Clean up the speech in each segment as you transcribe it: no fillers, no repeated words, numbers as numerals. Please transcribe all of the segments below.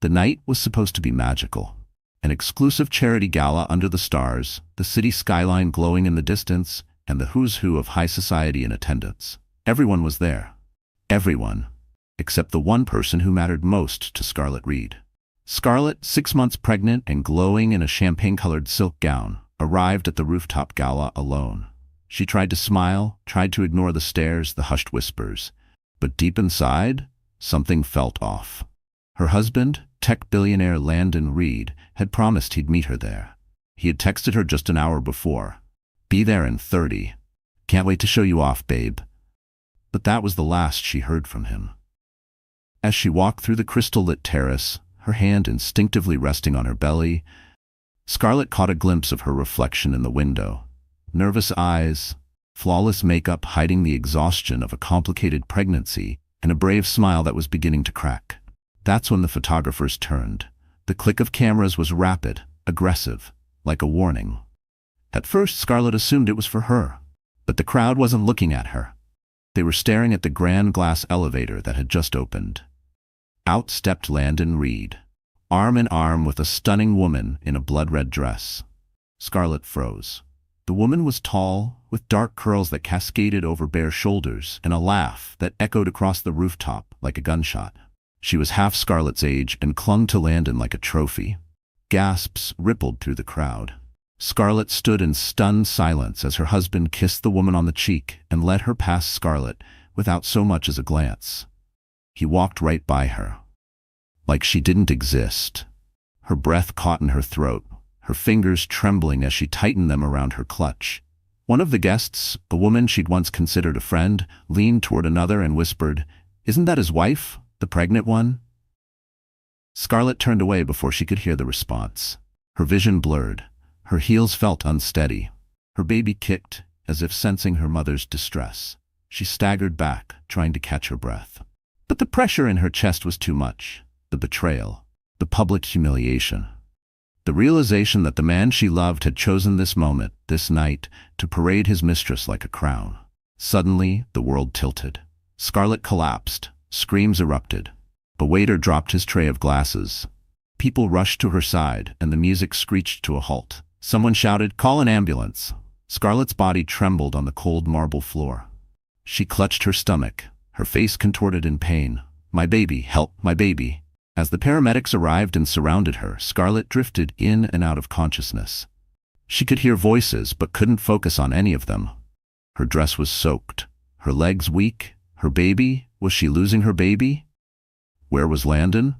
The night was supposed to be magical. An exclusive charity gala under the stars, the city skyline glowing in the distance, and the who's who of high society in attendance. Everyone was there. Everyone. Except the one person who mattered most to Scarlet Reed. Scarlet, 6 months pregnant and glowing in a champagne-colored silk gown, arrived at the rooftop gala alone. She tried to smile, tried to ignore the stares, the hushed whispers. But deep inside, something felt off. Her husband, tech billionaire Landon Reed, had promised he'd meet her there. He had texted her just an hour before. "Be there in 30. Can't wait to show you off, babe." But that was the last she heard from him. As she walked through the crystal-lit terrace, her hand instinctively resting on her belly, Scarlet caught a glimpse of her reflection in the window. Nervous eyes, flawless makeup hiding the exhaustion of a complicated pregnancy, and a brave smile that was beginning to crack. That's when the photographers turned. The click of cameras was rapid, aggressive, like a warning. At first, Scarlet assumed it was for her. But the crowd wasn't looking at her. They were staring at the grand glass elevator that had just opened. Out stepped Landon Reed, arm in arm with a stunning woman in a blood-red dress. Scarlet froze. The woman was tall, with dark curls that cascaded over bare shoulders, and a laugh that echoed across the rooftop like a gunshot. She was half Scarlet's age and clung to Landon like a trophy. Gasps rippled through the crowd. Scarlet stood in stunned silence as her husband kissed the woman on the cheek and led her past Scarlet without so much as a glance. He walked right by her, like she didn't exist. Her breath caught in her throat, her fingers trembling as she tightened them around her clutch. One of the guests, a woman she'd once considered a friend, leaned toward another and whispered, "Isn't that his wife, the pregnant one?" Scarlet turned away before she could hear the response. Her vision blurred. Her heels felt unsteady. Her baby kicked, as if sensing her mother's distress. She staggered back, trying to catch her breath. But the pressure in her chest was too much. The betrayal, the public humiliation. The realization that the man she loved had chosen this moment, this night, to parade his mistress like a crown. Suddenly, the world tilted. Scarlet collapsed. Screams erupted. A waiter dropped his tray of glasses. People rushed to her side, and the music screeched to a halt. Someone shouted, "Call an ambulance." Scarlet's body trembled on the cold marble floor. She clutched her stomach, her face contorted in pain. "My baby, help, my baby." As the paramedics arrived and surrounded her, Scarlet drifted in and out of consciousness. She could hear voices but couldn't focus on any of them. Her dress was soaked, her legs weak. Her baby? Was she losing her baby? Where was Landon?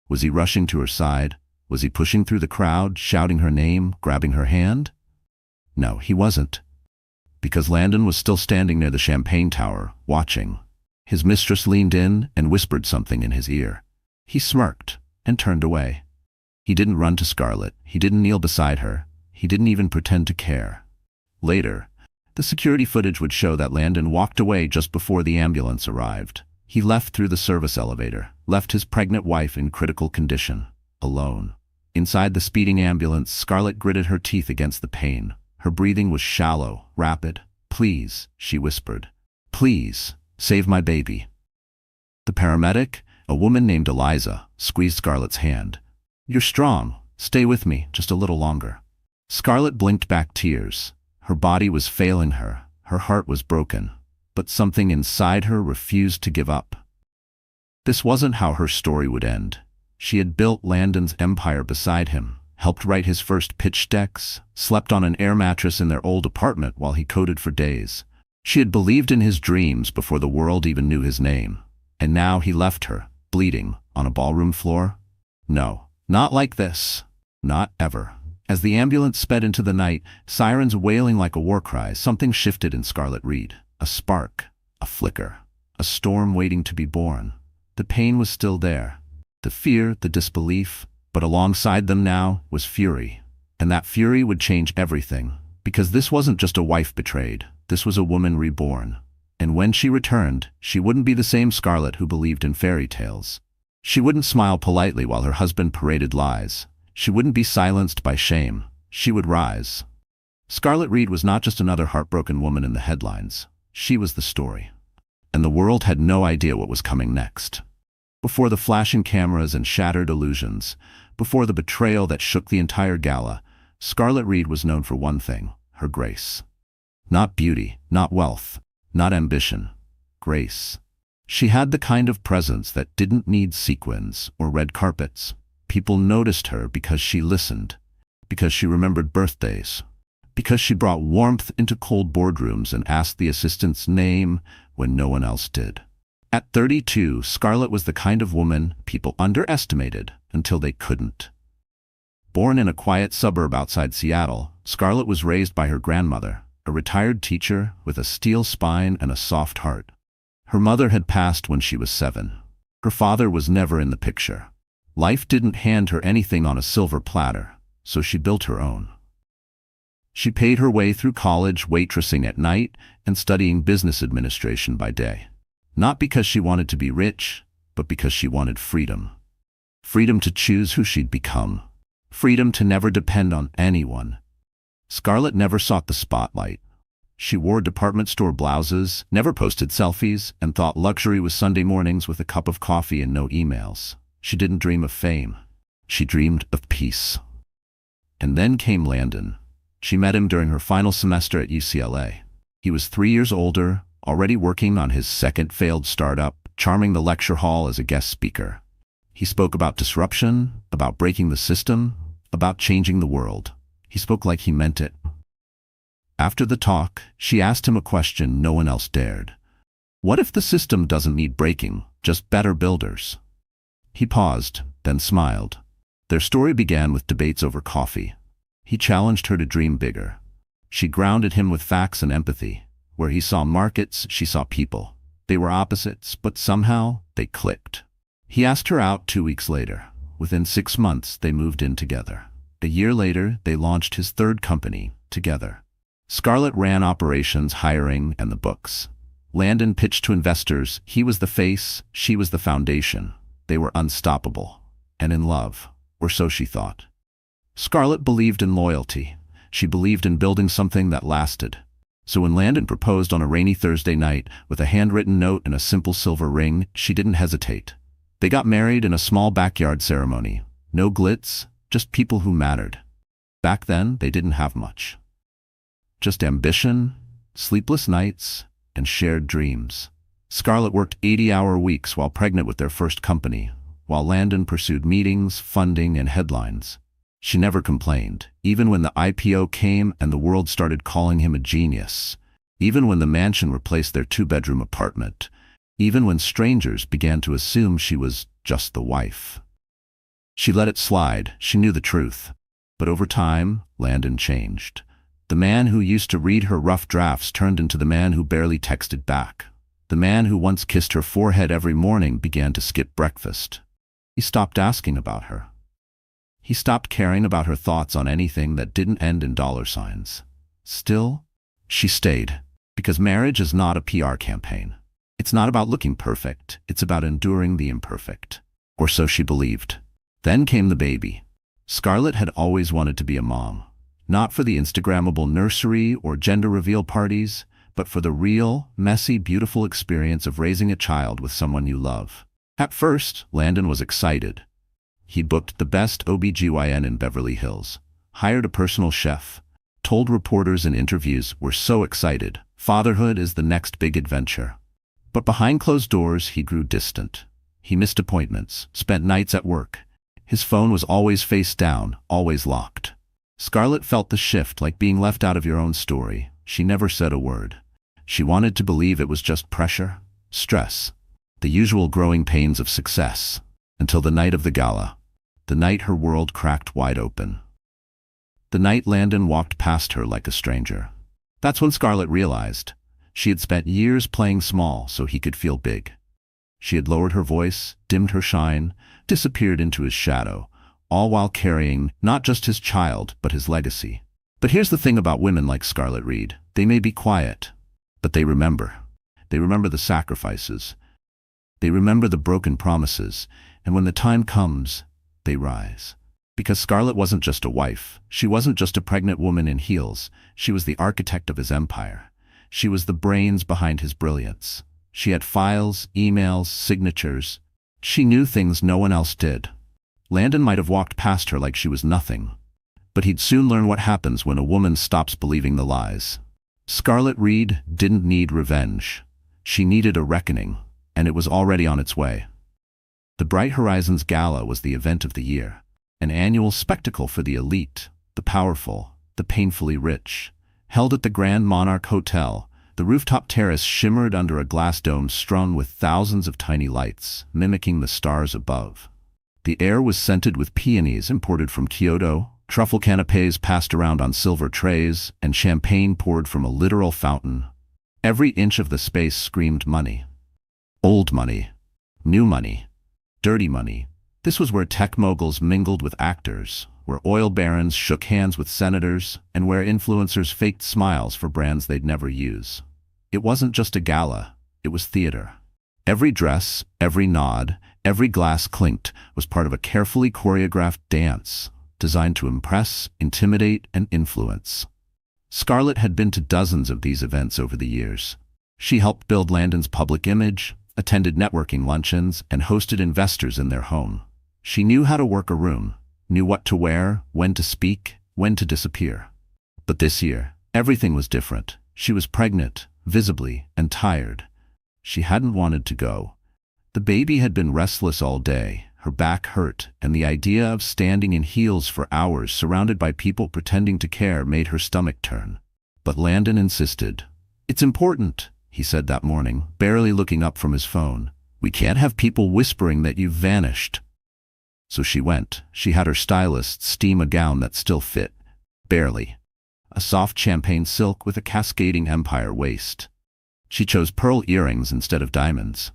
Was he rushing to her side? Was he pushing through the crowd, shouting her name, grabbing her hand? No, he wasn't. Because Landon was still standing near the champagne tower, watching. His mistress leaned in and whispered something in his ear. He smirked and turned away. He didn't run to Scarlet. He didn't kneel beside her. He didn't even pretend to care. Later, the security footage would show that Landon walked away just before the ambulance arrived. He left through the service elevator, left his pregnant wife in critical condition, alone. Inside the speeding ambulance, Scarlet gritted her teeth against the pain. Her breathing was shallow, rapid. "Please," she whispered. "Please, save my baby." The paramedic, a woman named Eliza, squeezed Scarlet's hand. "You're strong. Stay with me just a little longer." Scarlet blinked back tears. Her body was failing her. Her heart was broken. But something inside her refused to give up. This wasn't how her story would end. She had built Landon's empire beside him, helped write his first pitch decks, slept on an air mattress in their old apartment while he coded for days. She had believed in his dreams before the world even knew his name. And now he left her, bleeding, on a ballroom floor? No, not like this. Not ever. As the ambulance sped into the night, sirens wailing like a war cry, something shifted in Scarlet Reed. A spark, a flicker, a storm waiting to be born. The pain was still there, the fear, the disbelief, but alongside them now was fury. And that fury would change everything, because this wasn't just a wife betrayed, this was a woman reborn. And when she returned, she wouldn't be the same Scarlet who believed in fairy tales. She wouldn't smile politely while her husband paraded lies. She wouldn't be silenced by shame. She would rise. Scarlet Reed was not just another heartbroken woman in the headlines. She was the story. And the world had no idea what was coming next. Before the flashing cameras and shattered illusions, before the betrayal that shook the entire gala, Scarlet Reed was known for one thing: her grace. Not beauty, not wealth, not ambition. Grace. She had the kind of presence that didn't need sequins or red carpets. People noticed her because she listened, because she remembered birthdays, because she brought warmth into cold boardrooms and asked the assistant's name when no one else did. At 32, Scarlet was the kind of woman people underestimated until they couldn't. Born in a quiet suburb outside Seattle, Scarlet was raised by her grandmother, a retired teacher with a steel spine and a soft heart. Her mother had passed when she was 7. Her father was never in the picture. Life didn't hand her anything on a silver platter, so she built her own. She paid her way through college, waitressing at night and studying business administration by day. Not because she wanted to be rich, but because she wanted freedom. Freedom to choose who she'd become. Freedom to never depend on anyone. Scarlet never sought the spotlight. She wore department store blouses, never posted selfies, and thought luxury was Sunday mornings with a cup of coffee and no emails. She didn't dream of fame. She dreamed of peace. And then came Landon. She met him during her final semester at UCLA. He was 3 years older, already working on his second failed startup, charming the lecture hall as a guest speaker. He spoke about disruption, about breaking the system, about changing the world. He spoke like he meant it. After the talk, she asked him a question no one else dared. What if the system doesn't need breaking, just better builders? He paused, then smiled. Their story began with debates over coffee. He challenged her to dream bigger. She grounded him with facts and empathy. Where he saw markets, she saw people. They were opposites, but somehow they clicked. He asked her out 2 weeks later. Within 6 months, they moved in together. A year later, they launched his third company, together. Scarlet ran operations, hiring, and the books. Landon pitched to investors. He was the face, she was the foundation. They were unstoppable. And in love, or so she thought. Scarlet believed in loyalty. She believed in building something that lasted. So when Landon proposed on a rainy Thursday night with a handwritten note and a simple silver ring, she didn't hesitate. They got married in a small backyard ceremony. No glitz, just people who mattered. Back then, they didn't have much. Just ambition, sleepless nights, and shared dreams. Scarlet worked 80-hour weeks while pregnant with their first company, while Landon pursued meetings, funding, and headlines. She never complained, even when the IPO came and the world started calling him a genius, even when the mansion replaced their 2-bedroom apartment, even when strangers began to assume she was just the wife. She let it slide. She knew the truth. But over time, Landon changed. The man who used to read her rough drafts turned into the man who barely texted back. The man who once kissed her forehead every morning began to skip breakfast. He stopped asking about her. He stopped caring about her thoughts on anything that didn't end in dollar signs. Still, she stayed, because marriage is not a PR campaign. It's not about looking perfect, it's about enduring the imperfect. Or so she believed. Then came the baby. Scarlet had always wanted to be a mom. Not for the Instagrammable nursery or gender reveal parties, but for the real, messy, beautiful experience of raising a child with someone you love. At first, Landon was excited. He booked the best OBGYN in Beverly Hills, hired a personal chef, told reporters in interviews we're so excited, fatherhood is the next big adventure. But behind closed doors, he grew distant. He missed appointments, spent nights at work. His phone was always face down, always locked. Scarlet felt the shift, like being left out of your own story. She never said a word. She wanted to believe it was just pressure, stress, the usual growing pains of success, until the night of the gala. The night her world cracked wide open. The night Landon walked past her like a stranger. That's when Scarlet realized. She had spent years playing small so he could feel big. She had lowered her voice, dimmed her shine, disappeared into his shadow, all while carrying not just his child, but his legacy. But here's the thing about women like Scarlet Reed. They may be quiet, but they remember. They remember the sacrifices. They remember the broken promises, and when the time comes, they rise. Because Scarlet wasn't just a wife. She wasn't just a pregnant woman in heels. She was the architect of his empire. She was the brains behind his brilliance. She had files, emails, signatures. She knew things no one else did. Landon might have walked past her like she was nothing. But he'd soon learn what happens when a woman stops believing the lies. Scarlet Reed didn't need revenge. She needed a reckoning, and it was already on its way. The Bright Horizons Gala was the event of the year, an annual spectacle for the elite, the powerful, the painfully rich. Held at the Grand Monarch Hotel, the rooftop terrace shimmered under a glass dome strewn with thousands of tiny lights, mimicking the stars above. The air was scented with peonies imported from Kyoto, truffle canapés passed around on silver trays, and champagne poured from a literal fountain. Every inch of the space screamed money. Old money. New money. Dirty money. This was where tech moguls mingled with actors, where oil barons shook hands with senators, and where influencers faked smiles for brands they'd never use. It wasn't just a gala, it was theater. Every dress, every nod, every glass clinked was part of a carefully choreographed dance, designed to impress, intimidate, and influence. Scarlet had been to dozens of these events over the years. She helped build Landon's public image, attended networking luncheons, and hosted investors in their home. She knew how to work a room, knew what to wear, when to speak, when to disappear. But this year, everything was different. She was pregnant, visibly, and tired. She hadn't wanted to go. The baby had been restless all day, her back hurt, and the idea of standing in heels for hours surrounded by people pretending to care made her stomach turn. But Landon insisted. "It's important," he said that morning, barely looking up from his phone. "We can't have people whispering that you've vanished." So she went. She had her stylist steam a gown that still fit. Barely. A soft champagne silk with a cascading empire waist. She chose pearl earrings instead of diamonds.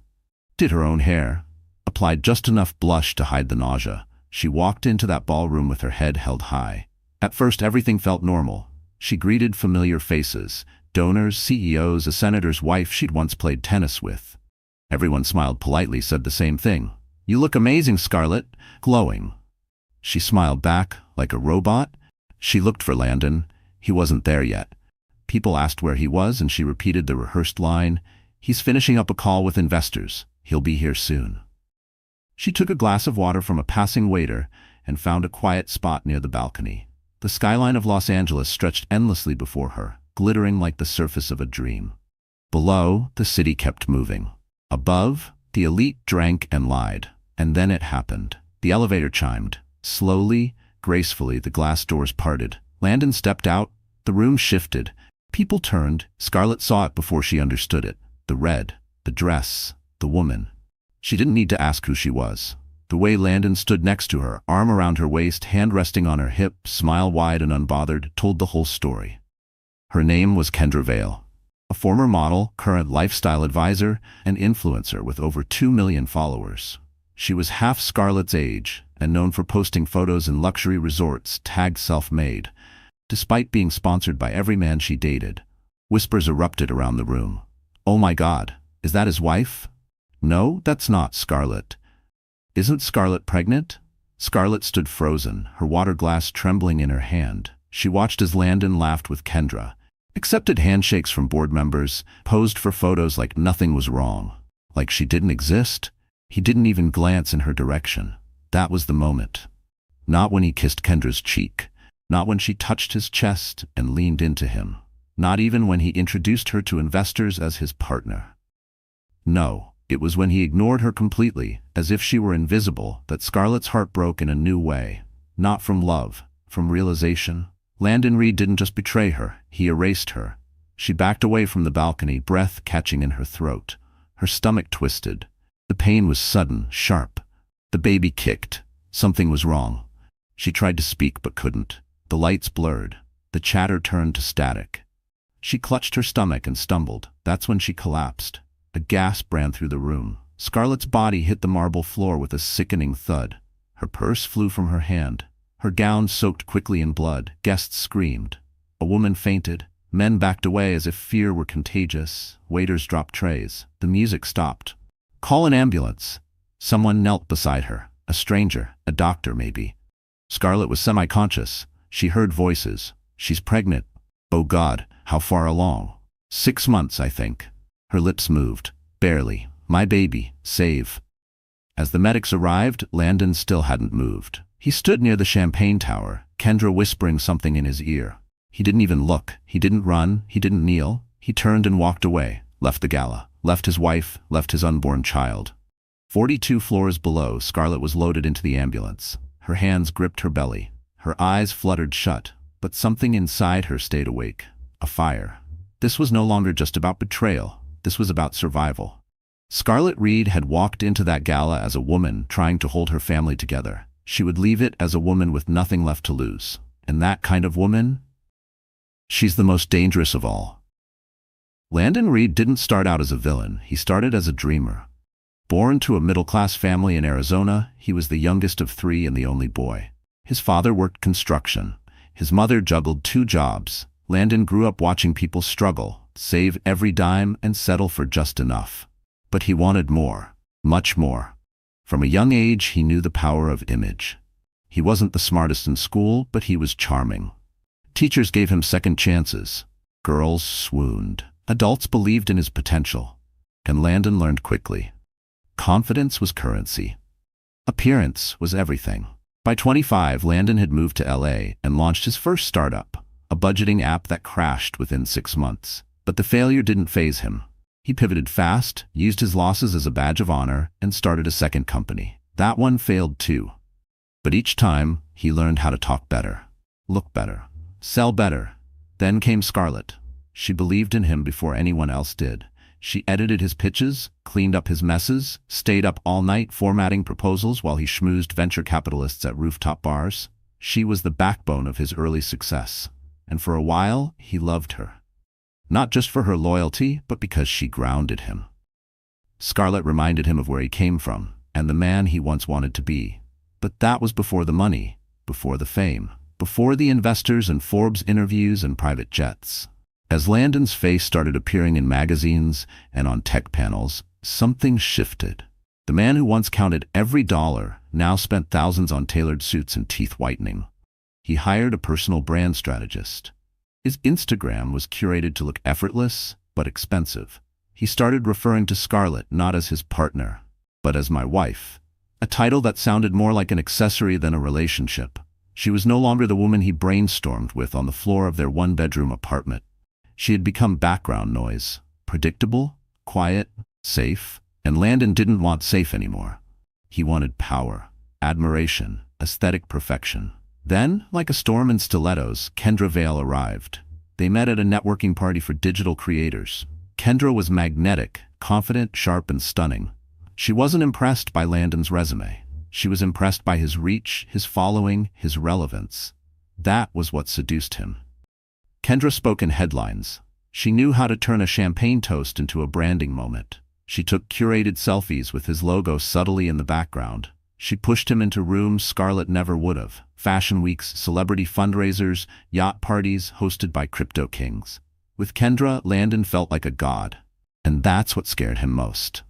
Did her own hair. Applied just enough blush to hide the nausea. She walked into that ballroom with her head held high. At first everything felt normal. She greeted familiar faces. Donors, CEOs, a senator's wife she'd once played tennis with. Everyone smiled politely, said the same thing. "You look amazing, Scarlet." Glowing. She smiled back, like a robot. She looked for Landon. He wasn't there yet. People asked where he was, and she repeated the rehearsed line, "He's finishing up a call with investors. He'll be here soon." She took a glass of water from a passing waiter and found a quiet spot near the balcony. The skyline of Los Angeles stretched endlessly before her, glittering like the surface of a dream. Below, the city kept moving. Above, the elite drank and lied. And then it happened. The elevator chimed. Slowly, gracefully, the glass doors parted. Landon stepped out. The room shifted. People turned. Scarlet saw it before she understood it. The red, the dress, the woman. She didn't need to ask who she was. The way Landon stood next to her, arm around her waist, hand resting on her hip, smile wide and unbothered, told the whole story. Her name was Kendra Vale. A former model, current lifestyle advisor, and influencer with over 2 million followers. She was half Scarlet's age and known for posting photos in luxury resorts tagged self-made. Despite being sponsored by every man she dated, whispers erupted around the room. "Oh my God, is that his wife? No, that's not Scarlet. Isn't Scarlet pregnant?" Scarlet stood frozen, her water glass trembling in her hand. She watched as Landon laughed with Kendra, accepted handshakes from board members, posed for photos like nothing was wrong, like she didn't exist. He didn't even glance in her direction. That was the moment. Not when he kissed Kendra's cheek. Not when she touched his chest and leaned into him. Not even when he introduced her to investors as his partner. No, it was when he ignored her completely, as if she were invisible, that Scarlet's heart broke in a new way. Not from love, from realization. Landon Reed didn't just betray her, he erased her. She backed away from the balcony, breath catching in her throat. Her stomach twisted. The pain was sudden, sharp. The baby kicked. Something was wrong. She tried to speak but couldn't. The lights blurred. The chatter turned to static. She clutched her stomach and stumbled. That's when she collapsed. A gasp ran through the room. Scarlet's body hit the marble floor with a sickening thud. Her purse flew from her hand. Her gown soaked quickly in blood. Guests screamed. A woman fainted. Men backed away as if fear were contagious. Waiters dropped trays. The music stopped. "Call an ambulance." Someone knelt beside her. A stranger, a doctor maybe. Scarlet was semi-conscious. She heard voices. "She's pregnant." "Oh God, how far along?" 6 months, I think." Her lips moved. "Barely. My baby. Save." As the medics arrived, Landon still hadn't moved. He stood near the champagne tower, Kendra whispering something in his ear. He didn't even look. He didn't run. He didn't kneel. He turned and walked away, left the gala, left his wife, left his unborn child. 42 floors below, Scarlett was loaded into the ambulance. Her hands gripped her belly. Her eyes fluttered shut, but something inside her stayed awake. A fire. This was no longer just about betrayal. This was about survival. Scarlett Reed had walked into that gala as a woman trying to hold her family together. She would leave it as a woman with nothing left to lose. And that kind of woman? She's the most dangerous of all. Landon Reed didn't start out as a villain. He started as a dreamer. Born to a middle-class family in Arizona, he was the youngest of 3 and the only boy. His father worked construction. His mother juggled 2 jobs. Landon grew up watching people struggle, save every dime, and settle for just enough. But he wanted more, much more. From a young age, he knew the power of image. He wasn't the smartest in school, but he was charming. Teachers gave him second chances. Girls swooned. Adults believed in his potential. And Landon learned quickly. Confidence was currency. Appearance was everything. By 25, Landon had moved to LA and launched his first startup, a budgeting app that crashed within 6 months. But the failure didn't faze him. He pivoted fast, used his losses as a badge of honor, and started a second company. That one failed too. But each time, he learned how to talk better, look better, sell better. Then came Scarlett. She believed in him before anyone else did. She edited his pitches, cleaned up his messes, stayed up all night formatting proposals while he schmoozed venture capitalists at rooftop bars. She was the backbone of his early success. And for a while, he loved her. Not just for her loyalty, but because she grounded him. Scarlett reminded him of where he came from, and the man he once wanted to be. But that was before the money, before the fame, before the investors and Forbes interviews and private jets. As Landon's face started appearing in magazines and on tech panels, something shifted. The man who once counted every dollar now spent thousands on tailored suits and teeth whitening. He hired a personal brand strategist. His Instagram was curated to look effortless, but expensive. He started referring to Scarlett not as his partner, but as my wife, a title that sounded more like an accessory than a relationship. She was no longer the woman he brainstormed with on the floor of their one-bedroom apartment. She had become background noise, predictable, quiet, safe, and Landon didn't want safe anymore. He wanted power, admiration, aesthetic perfection. Then, like a storm in stilettos, Kendra Vale arrived. They met at a networking party for digital creators. Kendra was magnetic, confident, sharp, and stunning. She wasn't impressed by Landon's resume. She was impressed by his reach, his following, his relevance. That was what seduced him. Kendra spoke in headlines. She knew how to turn a champagne toast into a branding moment. She took curated selfies with his logo subtly in the background. She pushed him into rooms Scarlett never would have. Fashion weeks, celebrity fundraisers, yacht parties hosted by crypto kings. With Kendra, Landon felt like a god. And that's what scared him most.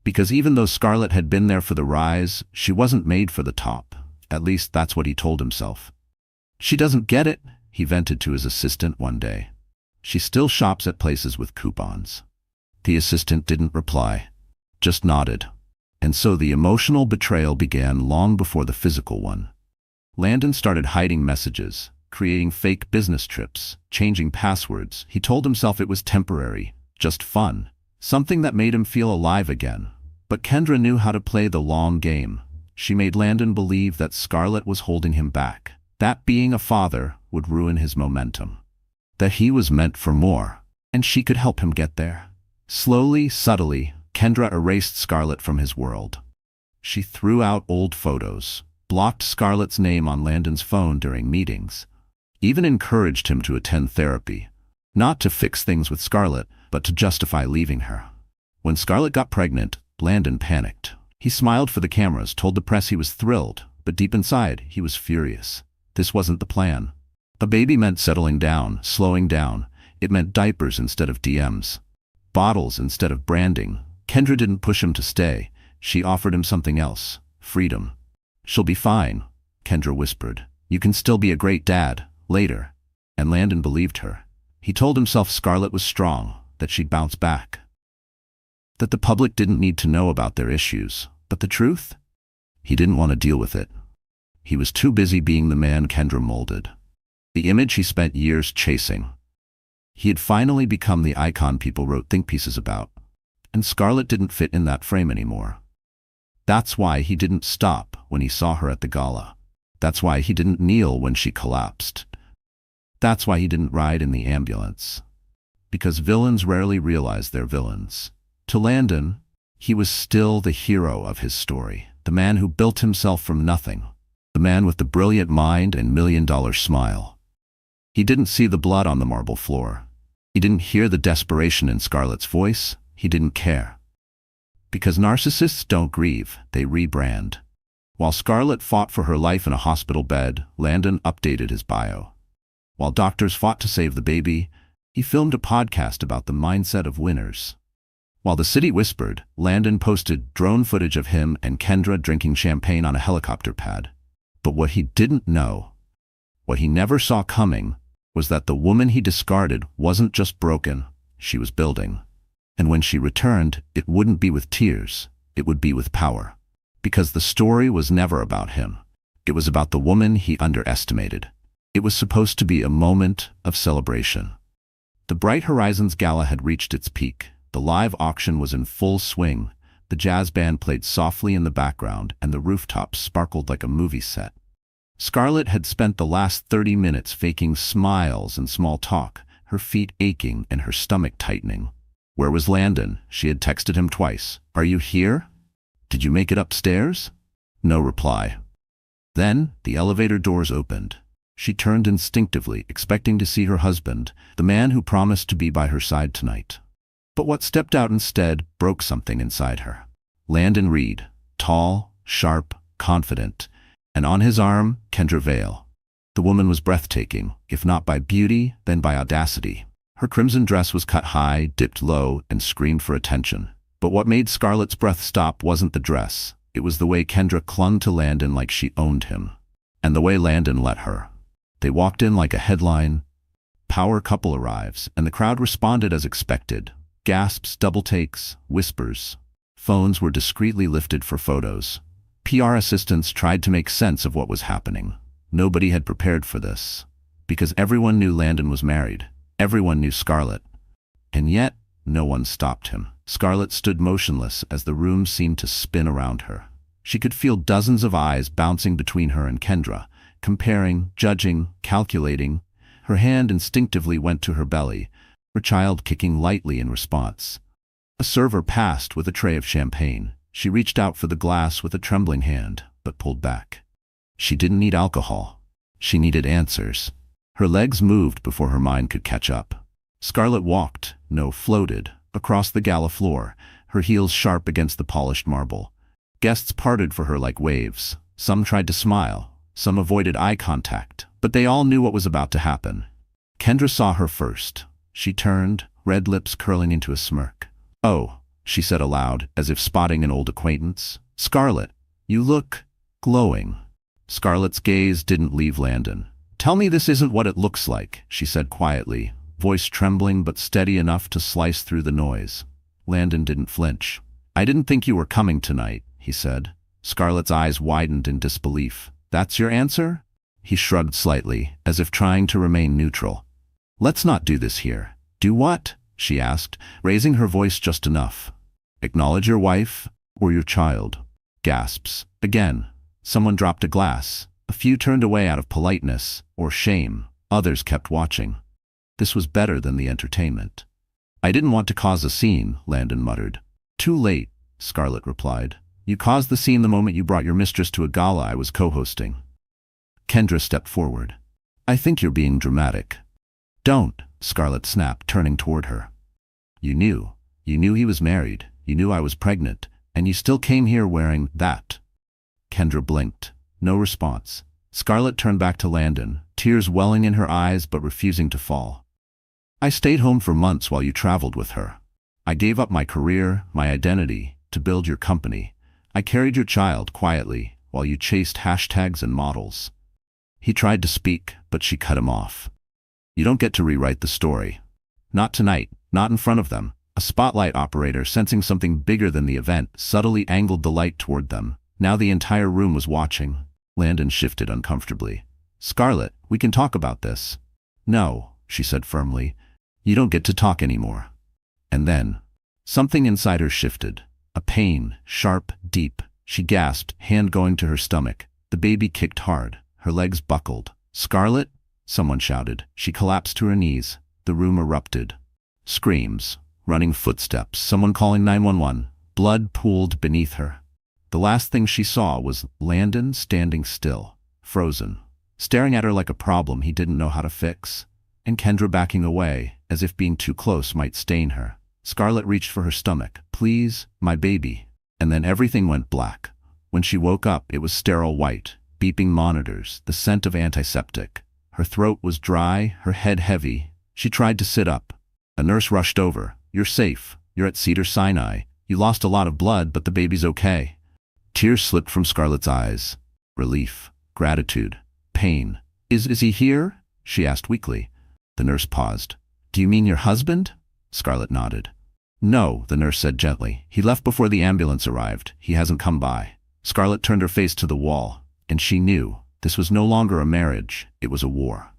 Because even though Scarlett had been there for the rise, she wasn't made for the top. At least that's what he told himself. She doesn't get it, he vented to his assistant one day. She still shops at places with coupons. The assistant didn't reply, just nodded. And so the emotional betrayal began long before the physical one. Landon started hiding messages, creating fake business trips, changing passwords. He told himself it was temporary, just fun, something that made him feel alive again. But Kendra knew how to play the long game. She made Landon believe that Scarlett was holding him back, that being a father would ruin his momentum, that he was meant for more, and she could help him get there. Slowly, subtly, Kendra erased Scarlett from his world. She threw out old photos, blocked Scarlett's name on Landon's phone during meetings, even encouraged him to attend therapy, not to fix things with Scarlett, but to justify leaving her. When Scarlett got pregnant, Landon panicked. He smiled for the cameras, told the press he was thrilled, but deep inside, he was furious. This wasn't the plan. A baby meant settling down, slowing down. It meant diapers instead of DMs, bottles instead of branding. Kendra didn't push him to stay. She offered him something else, freedom. "She'll be fine," Kendra whispered. "You can still be a great dad, later." And Landon believed her. He told himself Scarlett was strong, that she'd bounce back, that the public didn't need to know about their issues. But the truth? He didn't want to deal with it. He was too busy being the man Kendra molded, the image he spent years chasing. He had finally become the icon people wrote think pieces about, and Scarlett didn't fit in that frame anymore. That's why he didn't stop when he saw her at the gala. That's why he didn't kneel when she collapsed. That's why he didn't ride in the ambulance. Because villains rarely realize they're villains. To Landon, he was still the hero of his story, the man who built himself from nothing, the man with the brilliant mind and $1,000,000 smile. He didn't see the blood on the marble floor. He didn't hear the desperation in Scarlett's voice. He didn't care. Because narcissists don't grieve, they rebrand. While Scarlett fought for her life in a hospital bed, Landon updated his bio. While doctors fought to save the baby, he filmed a podcast about the mindset of winners. While the city whispered, Landon posted drone footage of him and Kendra drinking champagne on a helicopter pad. But what he didn't know, what he never saw coming, was that the woman he discarded wasn't just broken, she was building. And when she returned, it wouldn't be with tears, it would be with power. Because the story was never about him. It was about the woman he underestimated. It was supposed to be a moment of celebration. The Bright Horizons Gala had reached its peak. The live auction was in full swing. The jazz band played softly in the background, and the rooftops sparkled like a movie set. Scarlett had spent the last 30 minutes faking smiles and small talk, her feet aching and her stomach tightening. Where was Landon? She had texted him twice. Are you here? Did you make it upstairs? No reply. Then the elevator doors opened. She turned instinctively, expecting to see her husband, the man who promised to be by her side tonight. But what stepped out instead broke something inside her. Landon Reed, tall, sharp, confident, and on his arm, Kendra Vale. The woman was breathtaking, if not by beauty, then by audacity. Her crimson dress was cut high, dipped low, and screamed for attention. But what made Scarlett's breath stop wasn't the dress. It was the way Kendra clung to Landon like she owned him. And the way Landon let her. They walked in like a headline. Power couple arrives, and the crowd responded as expected. Gasps, double takes, whispers. Phones were discreetly lifted for photos. PR assistants tried to make sense of what was happening. Nobody had prepared for this. Because everyone knew Landon was married. Everyone knew Scarlett. And yet, no one stopped him. Scarlett stood motionless as the room seemed to spin around her. She could feel dozens of eyes bouncing between her and Kendra, comparing, judging, calculating. Her hand instinctively went to her belly, her child kicking lightly in response. A server passed with a tray of champagne. She reached out for the glass with a trembling hand, but pulled back. She didn't need alcohol. She needed answers. Her legs moved before her mind could catch up. Scarlett walked, no, floated, across the gala floor, her heels sharp against the polished marble. Guests parted for her like waves. Some tried to smile, some avoided eye contact, but they all knew what was about to happen. Kendra saw her first. She turned, red lips curling into a smirk. "Oh," she said aloud, as if spotting an old acquaintance. "Scarlett, you look glowing." Scarlett's gaze didn't leave Landon. "Tell me this isn't what it looks like," she said quietly, voice trembling but steady enough to slice through the noise. Landon didn't flinch. "I didn't think you were coming tonight," he said. Scarlett's eyes widened in disbelief. "That's your answer?" He shrugged slightly, as if trying to remain neutral. "Let's not do this here." "Do what?" she asked, raising her voice just enough. "Acknowledge your wife or your child." Gasps. Again. Someone dropped a glass. A few turned away out of politeness or shame. Others kept watching. This was better than the entertainment. "I didn't want to cause a scene," Landon muttered. "Too late," Scarlett replied. "You caused the scene the moment you brought your mistress to a gala I was co-hosting." Kendra stepped forward. "I think you're being dramatic." "Don't," Scarlett snapped, turning toward her. You knew he was married, you knew I was pregnant, and you still came here wearing that." Kendra blinked. No response. Scarlett turned back to Landon, tears welling in her eyes but refusing to fall. "I stayed home for months while you traveled with her. I gave up my career, my identity, to build your company. I carried your child quietly while you chased hashtags and models." He tried to speak, but she cut him off. "You don't get to rewrite the story. Not tonight, not in front of them. A spotlight operator, sensing something bigger than the event, subtly angled the light toward them. Now the entire room was watching. Landon shifted uncomfortably. "Scarlett, we can talk about this." "No," she said firmly. "You don't get to talk anymore." And then, something inside her shifted. A pain, sharp, deep. She gasped, hand going to her stomach. The baby kicked hard. Her legs buckled. "Scarlett!" someone shouted. She collapsed to her knees. The room erupted. Screams, running footsteps, someone calling 911. Blood pooled beneath her. The last thing she saw was Landon standing still, frozen, staring at her like a problem he didn't know how to fix, and Kendra backing away, as if being too close might stain her. Scarlett reached for her stomach. "Please, my baby." And then everything went black. When she woke up, it was sterile white, beeping monitors, the scent of antiseptic. Her throat was dry, her head heavy. She tried to sit up. A nurse rushed over. "You're safe. You're at Cedars-Sinai. You lost a lot of blood, but the baby's okay." Tears slipped from Scarlett's eyes. Relief, gratitude, pain. Is he here?" she asked weakly. The nurse paused. "Do you mean your husband?" Scarlett nodded. "No," the nurse said gently. "He left before the ambulance arrived. He hasn't come by." Scarlett turned her face to the wall, and she knew this was no longer a marriage, it was a war.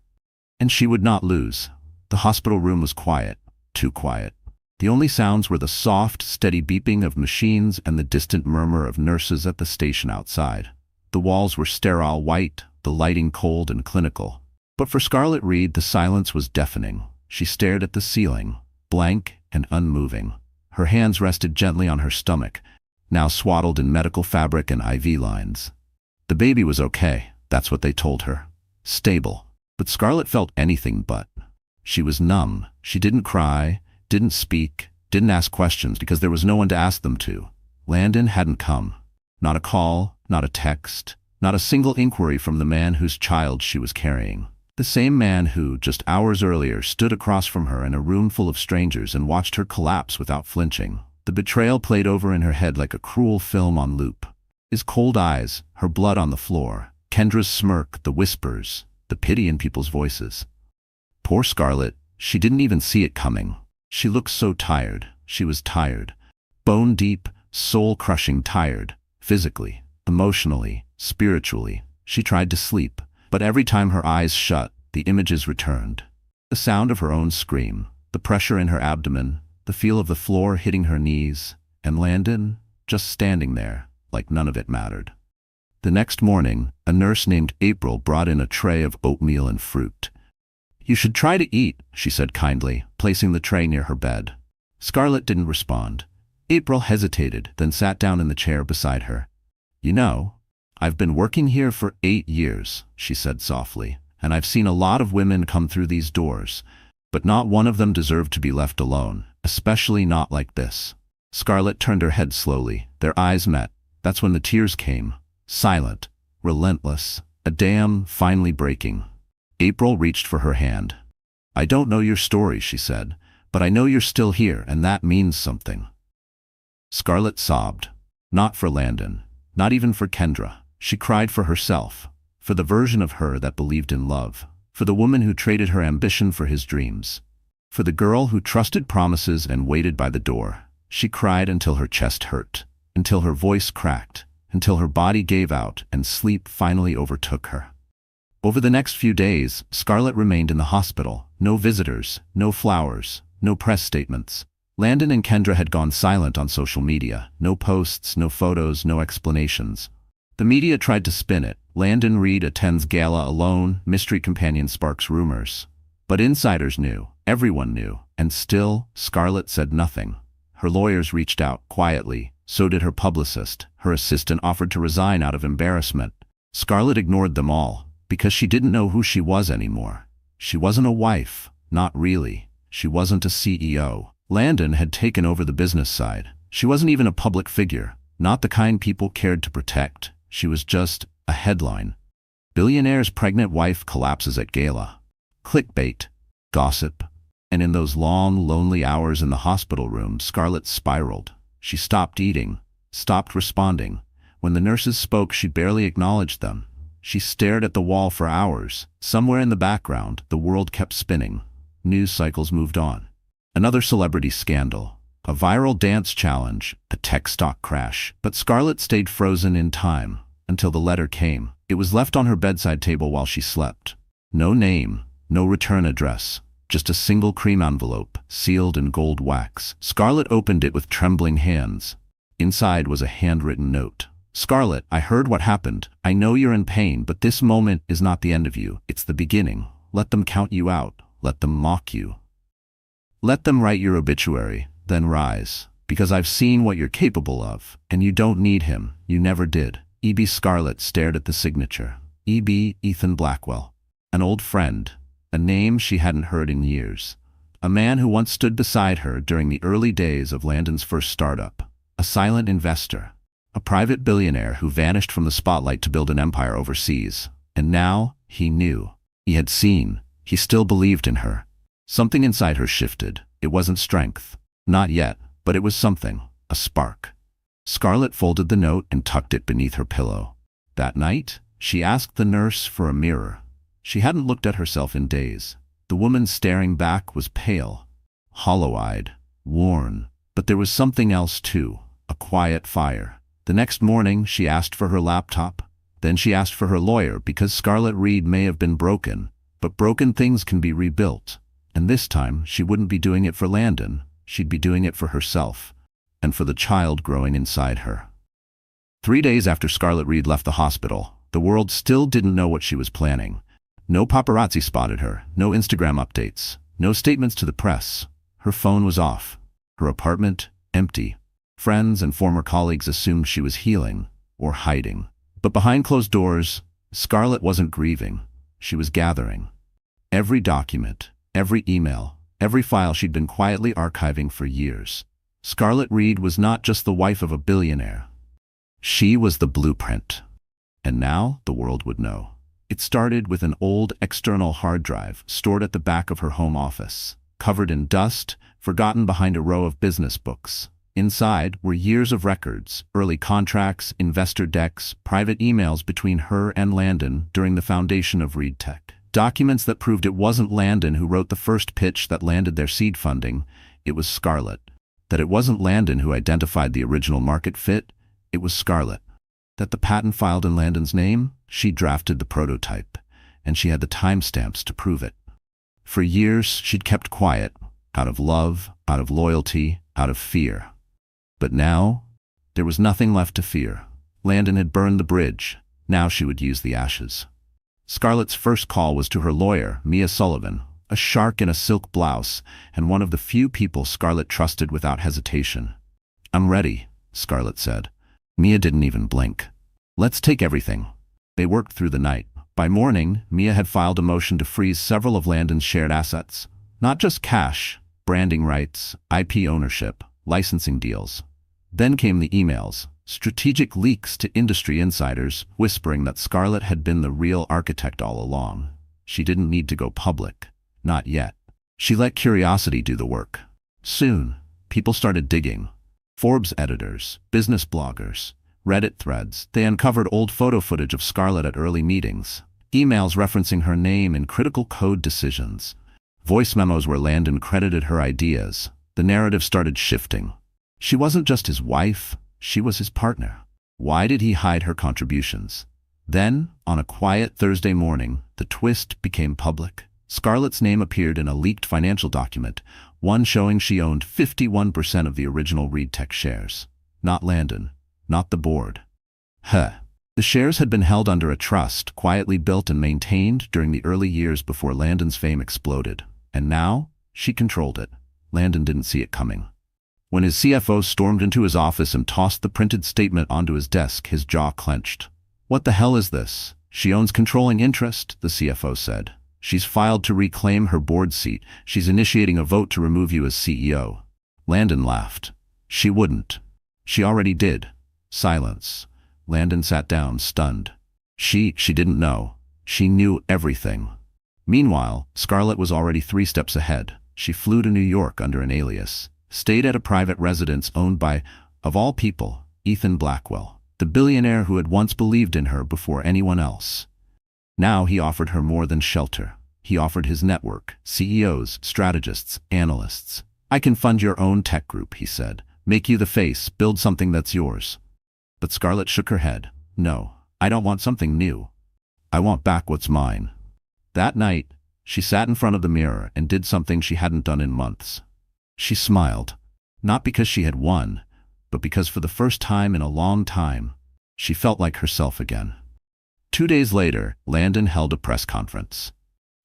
And she would not lose. The hospital room was quiet, too quiet. The only sounds were the soft, steady beeping of machines and the distant murmur of nurses at the station outside. The walls were sterile white, the lighting cold and clinical. But for Scarlett Reed, the silence was deafening. She stared at the ceiling, blank and unmoving. Her hands rested gently on her stomach, now swaddled in medical fabric and IV lines. The baby was okay, that's what they told her. Stable. But Scarlett felt anything but. She was numb. She didn't cry, didn't speak, didn't ask questions because there was no one to ask them to. Landon hadn't come. Not a call, not a text, not a single inquiry from the man whose child she was carrying. The same man who, just hours earlier, stood across from her in a room full of strangers and watched her collapse without flinching. The betrayal played over in her head like a cruel film on loop. His cold eyes, her blood on the floor, Kendra's smirk, the whispers, the pity in people's voices. Poor Scarlett, she didn't even see it coming. She looked so tired. She was tired. Bone deep, soul-crushing tired. Physically, emotionally, spiritually. She tried to sleep, but every time her eyes shut, the images returned. The sound of her own scream, the pressure in her abdomen, the feel of the floor hitting her knees, and Landon, just standing there, like none of it mattered. The next morning, a nurse named April brought in a tray of oatmeal and fruit. "You should try to eat," she said kindly, placing the tray near her bed. Scarlett didn't respond. April hesitated, then sat down in the chair beside her. "You know, I've been working here for 8 years, she said softly, "and I've seen a lot of women come through these doors, but not one of them deserved to be left alone, especially not like this." Scarlett turned her head slowly. Their eyes met. That's when the tears came. Silent, relentless, a dam finally breaking. April reached for her hand. "I don't know your story," she said, "but I know you're still here, and that means something." Scarlett sobbed. Not for Landon, not even for Kendra. She cried for herself, for the version of her that believed in love, for the woman who traded her ambition for his dreams, for the girl who trusted promises and waited by the door. She cried until her chest hurt, until her voice cracked, until her body gave out and sleep finally overtook her. Over the next few days, Scarlett remained in the hospital. No visitors, no flowers, no press statements. Landon and Kendra had gone silent on social media. No posts, no photos, no explanations. The media tried to spin it. Landon Reed attends gala alone, mystery companion sparks rumors. But insiders knew, everyone knew, and still, Scarlett said nothing. Her lawyers reached out quietly, so did her publicist. Her assistant offered to resign out of embarrassment. Scarlett ignored them all, because she didn't know who she was anymore. She wasn't a wife, not really. She wasn't a CEO. Landon had taken over the business side. She wasn't even a public figure, not the kind people cared to protect. She was just a headline. Billionaire's pregnant wife collapses at gala. Clickbait, gossip. And in those long, lonely hours in the hospital room, Scarlett spiraled. She stopped eating, stopped responding. When the nurses spoke, she barely acknowledged them. She stared at the wall for hours. Somewhere in the background, the world kept spinning. News cycles moved on. Another celebrity scandal. A viral dance challenge, a tech stock crash. But Scarlett stayed frozen in time until the letter came. It was left on her bedside table while she slept. No name, no return address, just a single cream envelope, sealed in gold wax. Scarlett opened it with trembling hands. Inside was a handwritten note. Scarlett, I heard what happened. I know you're in pain, but this moment is not the end of you. It's the beginning. Let them count you out. Let them mock you. Let them write your obituary, then rise. Because I've seen what you're capable of, and you don't need him. You never did. E.B. Scarlett stared at the signature. E.B. Ethan Blackwell. An old friend, a name she hadn't heard in years. A man who once stood beside her during the early days of Landon's first startup. A silent investor. A private billionaire who vanished from the spotlight to build an empire overseas. And now, he knew. He had seen. He still believed in her. Something inside her shifted. It wasn't strength. Not yet, but it was something. A spark. Scarlett folded the note and tucked it beneath her pillow. That night, she asked the nurse for a mirror. She hadn't looked at herself in days. The woman staring back was pale, hollow-eyed, worn. But there was something else too, a quiet fire. The next morning, she asked for her laptop. Then she asked for her lawyer because Scarlett Reed may have been broken, but broken things can be rebuilt. And this time, she wouldn't be doing it for Landon. She'd be doing it for herself, and for the child growing inside her. 3 days after Scarlett Reed left the hospital, the world still didn't know what she was planning. No paparazzi spotted her, no Instagram updates, no statements to the press. Her phone was off. Her apartment, empty. Friends and former colleagues assumed she was healing or hiding. But behind closed doors, Scarlett wasn't grieving. She was gathering. Every document, every email, every file she'd been quietly archiving for years. Scarlett Reed was not just the wife of a billionaire. She was the blueprint. And now the world would know. It started with an old external hard drive stored at the back of her home office, covered in dust, forgotten behind a row of business books. Inside were years of records, early contracts, investor decks, private emails between her and Landon during the foundation of Reed Tech. Documents that proved it wasn't Landon who wrote the first pitch that landed their seed funding, it was Scarlett. That it wasn't Landon who identified the original market fit, it was Scarlett. That the patent filed in Landon's name, she drafted the prototype, and she had the timestamps to prove it. For years, she'd kept quiet, out of love, out of loyalty, out of fear. But now, there was nothing left to fear. Landon had burned the bridge. Now she would use the ashes. Scarlett's first call was to her lawyer, Mia Sullivan, a shark in a silk blouse, and one of the few people Scarlett trusted without hesitation. "I'm ready," Scarlett said. Mia didn't even blink. "Let's take everything." They worked through the night. By morning, Mia had filed a motion to freeze several of Landon's shared assets. Not just cash, branding rights, IP ownership, licensing deals. Then came the emails, strategic leaks to industry insiders, whispering that Scarlett had been the real architect all along. She didn't need to go public. Not yet. She let curiosity do the work. Soon, people started digging. Forbes editors, business bloggers, Reddit threads. They uncovered old photo footage of Scarlett at early meetings, emails referencing her name in critical code decisions, voice memos where Landon credited her ideas. The narrative started shifting. She wasn't just his wife, she was his partner. Why did he hide her contributions? Then, on a quiet Thursday morning, the twist became public. Scarlett's name appeared in a leaked financial document, one showing she owned 51% of the original Reed Tech shares. Not Landon, not the board. The shares had been held under a trust, quietly built and maintained during the early years before Landon's fame exploded. And now, she controlled it. Landon didn't see it coming. When his CFO stormed into his office and tossed the printed statement onto his desk, his jaw clenched. "What the hell is this?" "She owns controlling interest," the CFO said. "She's filed to reclaim her board seat. She's initiating a vote to remove you as CEO." Landon laughed. "She wouldn't." "She already did." Silence. Landon sat down, stunned. She didn't know. She knew everything. Meanwhile, Scarlett was already 3 steps ahead. She flew to New York under an alias, stayed at a private residence owned by, of all people, Ethan Blackwell, the billionaire who had once believed in her before anyone else. Now he offered her more than shelter. He offered his network, CEOs, strategists, analysts. I can fund your own tech group, he said. Make you the face, build something that's yours. But Scarlett shook her head. No, I don't want something new. I want back what's mine. That night, she sat in front of the mirror and did something she hadn't done in months. She smiled, not because she had won, but because for the first time in a long time, she felt like herself again. 2 days later, Landon held a press conference.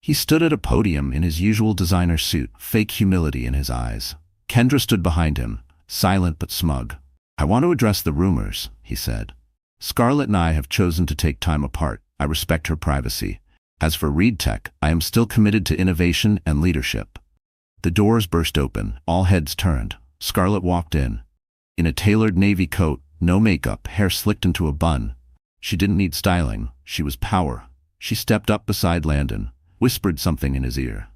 He stood at a podium in his usual designer suit, fake humility in his eyes. Kendra stood behind him, silent but smug. I want to address the rumors, he said. Scarlett and I have chosen to take time apart. I respect her privacy. As for Reed Tech, I am still committed to innovation and leadership. The doors burst open, all heads turned. Scarlett walked in. In a tailored navy coat, no makeup, hair slicked into a bun. She didn't need styling, she was power. She stepped up beside Landon, whispered something in his ear.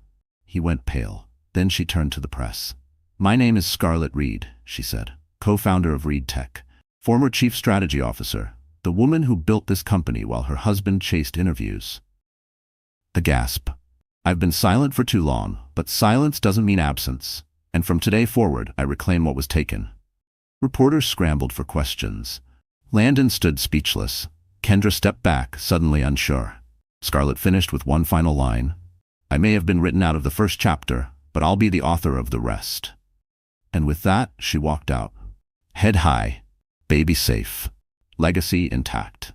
He went pale. Then she turned to the press. My name is Scarlett Reed, she said, co-founder of Reed Tech, former chief strategy officer, the woman who built this company while her husband chased interviews. A gasp. I've been silent for too long, but silence doesn't mean absence, and from today forward I reclaim what was taken. Reporters scrambled for questions. Landon stood speechless. Kendra stepped back, suddenly unsure. Scarlett finished with one final line. I may have been written out of the first chapter, but I'll be the author of the rest. And with that, she walked out. Head high, baby safe, legacy intact.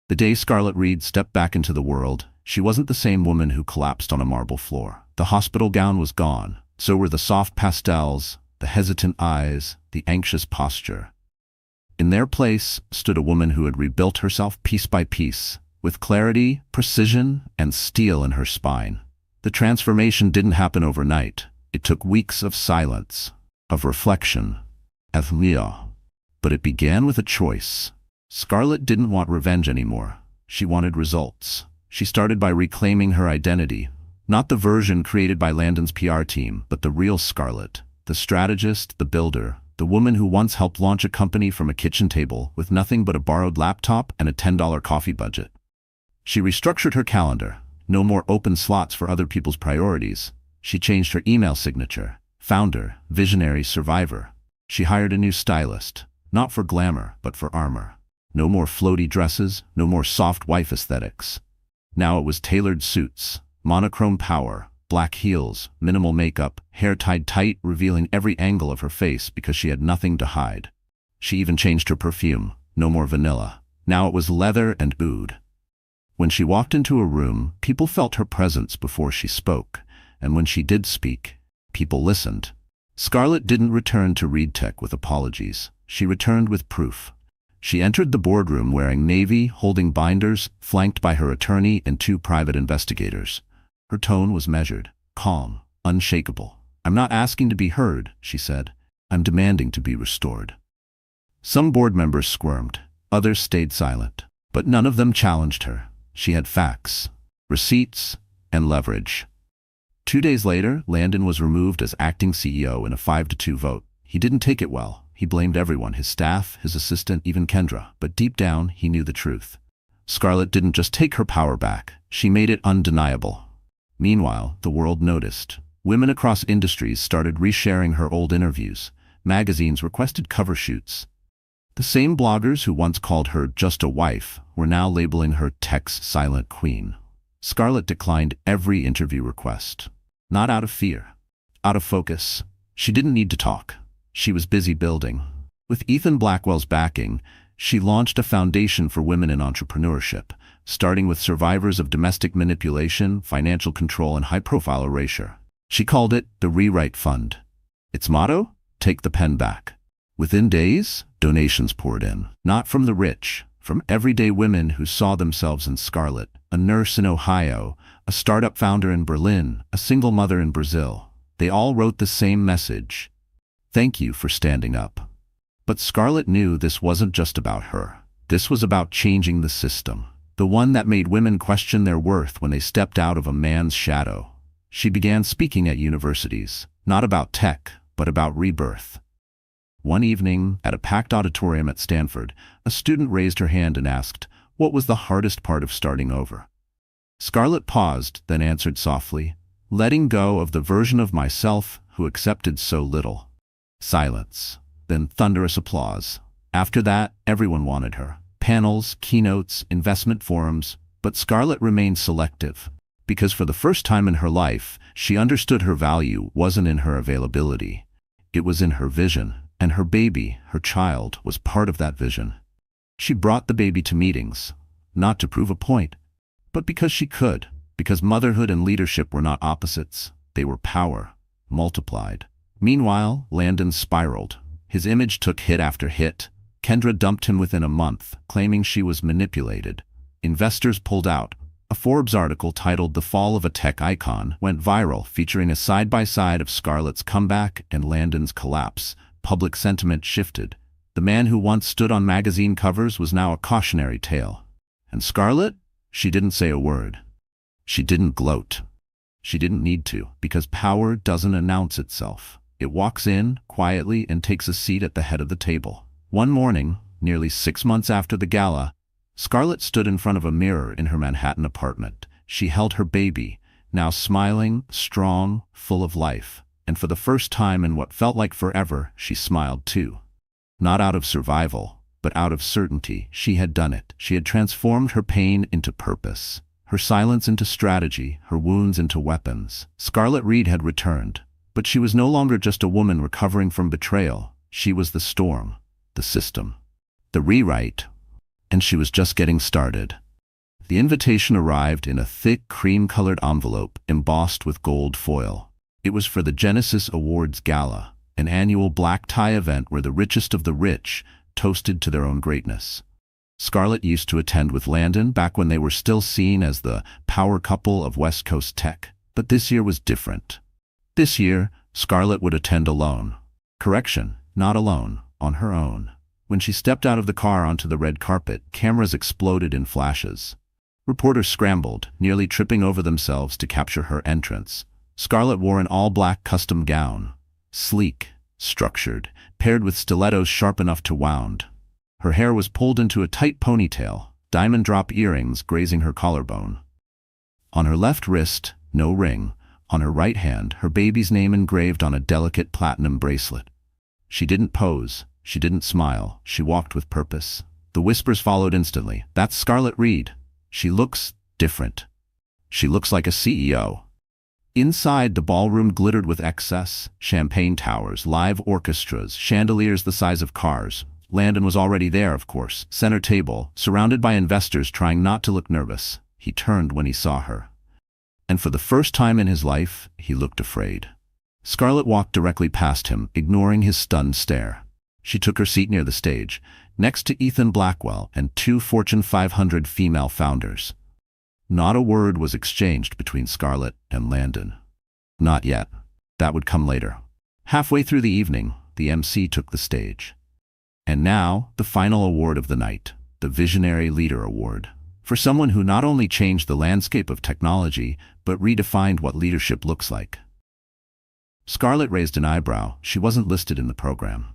The day Scarlett Reed stepped back into the world, she wasn't the same woman who collapsed on a marble floor. The hospital gown was gone. So were the soft pastels, the hesitant eyes, the anxious posture. In their place stood a woman who had rebuilt herself piece by piece, with clarity, precision, and steel in her spine. The transformation didn't happen overnight. It took weeks of silence, of reflection, of Leah. But it began with a choice. Scarlett didn't want revenge anymore. She wanted results. She started by reclaiming her identity, not the version created by Landon's PR team, but the real Scarlett, the strategist, the builder, the woman who once helped launch a company from a kitchen table with nothing but a borrowed laptop and a $10 coffee budget. She restructured her calendar. No more open slots for other people's priorities. She changed her email signature. Founder, visionary, survivor. She hired a new stylist, not for glamour, but for armor. No more floaty dresses, no more soft wife aesthetics. Now it was tailored suits, monochrome power, black heels, minimal makeup, hair tied tight, revealing every angle of her face because she had nothing to hide. She even changed her perfume. No more vanilla. Now it was leather and oud. When she walked into a room, people felt her presence before she spoke, and when she did speak, people listened. Scarlett didn't return to Reed Tech with apologies. She returned with proof. She entered the boardroom wearing navy, holding binders, flanked by her attorney and 2 private investigators. Her tone was measured, calm, unshakable. I'm not asking to be heard, she said. I'm demanding to be restored. Some board members squirmed. Others stayed silent. But none of them challenged her. She had facts, receipts, and leverage. 2 days later, Landon was removed as acting CEO in a 5-2 vote. He didn't take it well. He blamed everyone, his staff, his assistant, even Kendra. But deep down, he knew the truth. Scarlett didn't just take her power back. She made it undeniable. Meanwhile, the world noticed. Women across industries started resharing her old interviews. Magazines requested cover shoots. The same bloggers who once called her just a wife were now labeling her tech's silent queen. Scarlett declined every interview request. Not out of fear. Out of focus. She didn't need to talk. She was busy building. With Ethan Blackwell's backing, she launched a foundation for women in entrepreneurship, starting with survivors of domestic manipulation, financial control, and high-profile erasure. She called it the Rewrite Fund. Its motto? Take the pen back. Within days, donations poured in. Not from the rich, from everyday women who saw themselves in Scarlett, a nurse in Ohio, a startup founder in Berlin, a single mother in Brazil. They all wrote the same message. Thank you for standing up. But Scarlett knew this wasn't just about her. This was about changing the system. The one that made women question their worth when they stepped out of a man's shadow. She began speaking at universities, not about tech, but about rebirth. One evening, at a packed auditorium at Stanford, a student raised her hand and asked, what was the hardest part of starting over? Scarlett paused, then answered softly, letting go of the version of myself who accepted so little. Silence, then thunderous applause. After that, everyone wanted her. Panels, keynotes, investment forums, but Scarlett remained selective. Because for the first time in her life, she understood her value wasn't in her availability. It was in her vision, and her baby, her child, was part of that vision. She brought the baby to meetings, not to prove a point, but because she could, because motherhood and leadership were not opposites, they were power, multiplied. Meanwhile, Landon spiraled. His image took hit after hit. Kendra dumped him within a month, claiming she was manipulated. Investors pulled out. A Forbes article titled "The Fall of a Tech Icon" went viral, featuring a side-by-side of Scarlett's comeback and Landon's collapse. Public sentiment shifted. The man who once stood on magazine covers was now a cautionary tale. And Scarlett? She didn't say a word. She didn't gloat. She didn't need to, because power doesn't announce itself. It walks in, quietly, and takes a seat at the head of the table. One morning, nearly 6 months after the gala, Scarlett stood in front of a mirror in her Manhattan apartment. She held her baby, now smiling, strong, full of life. And for the first time in what felt like forever, she smiled too. Not out of survival, but out of certainty. She had done it. She had transformed her pain into purpose, her silence into strategy, her wounds into weapons. Scarlett Reed had returned, but she was no longer just a woman recovering from betrayal. She was the storm, the system, the rewrite, and she was just getting started. The invitation arrived in a thick, cream-colored envelope embossed with gold foil. It was for the Genesis Awards Gala, an annual black tie event where the richest of the rich toasted to their own greatness. Scarlett used to attend with Landon back when they were still seen as the power couple of West Coast tech. But this year was different. This year, Scarlett would attend alone. Correction, not alone, on her own. When she stepped out of the car onto the red carpet, cameras exploded in flashes. Reporters scrambled, nearly tripping over themselves to capture her entrance. Scarlett wore an all-black custom gown, sleek, structured, paired with stilettos sharp enough to wound. Her hair was pulled into a tight ponytail, diamond drop earrings grazing her collarbone. On her left wrist, no ring. On her right hand, her baby's name engraved on a delicate platinum bracelet. She didn't pose. She didn't smile. She walked with purpose. The whispers followed instantly. That's Scarlett Reed. She looks different. She looks like a CEO. Inside, the ballroom glittered with excess, champagne towers, live orchestras, chandeliers the size of cars. Landon was already there, of course, center table, surrounded by investors trying not to look nervous. He turned when he saw her. And for the first time in his life, he looked afraid. Scarlett walked directly past him, ignoring his stunned stare. She took her seat near the stage, next to Ethan Blackwell and 2 Fortune 500 female founders. Not a word was exchanged between Scarlett and Landon. Not yet. That would come later. Halfway through the evening, the MC took the stage. And now, the final award of the night, the Visionary Leader Award. For someone who not only changed the landscape of technology, but redefined what leadership looks like. Scarlett raised an eyebrow. She wasn't listed in the program.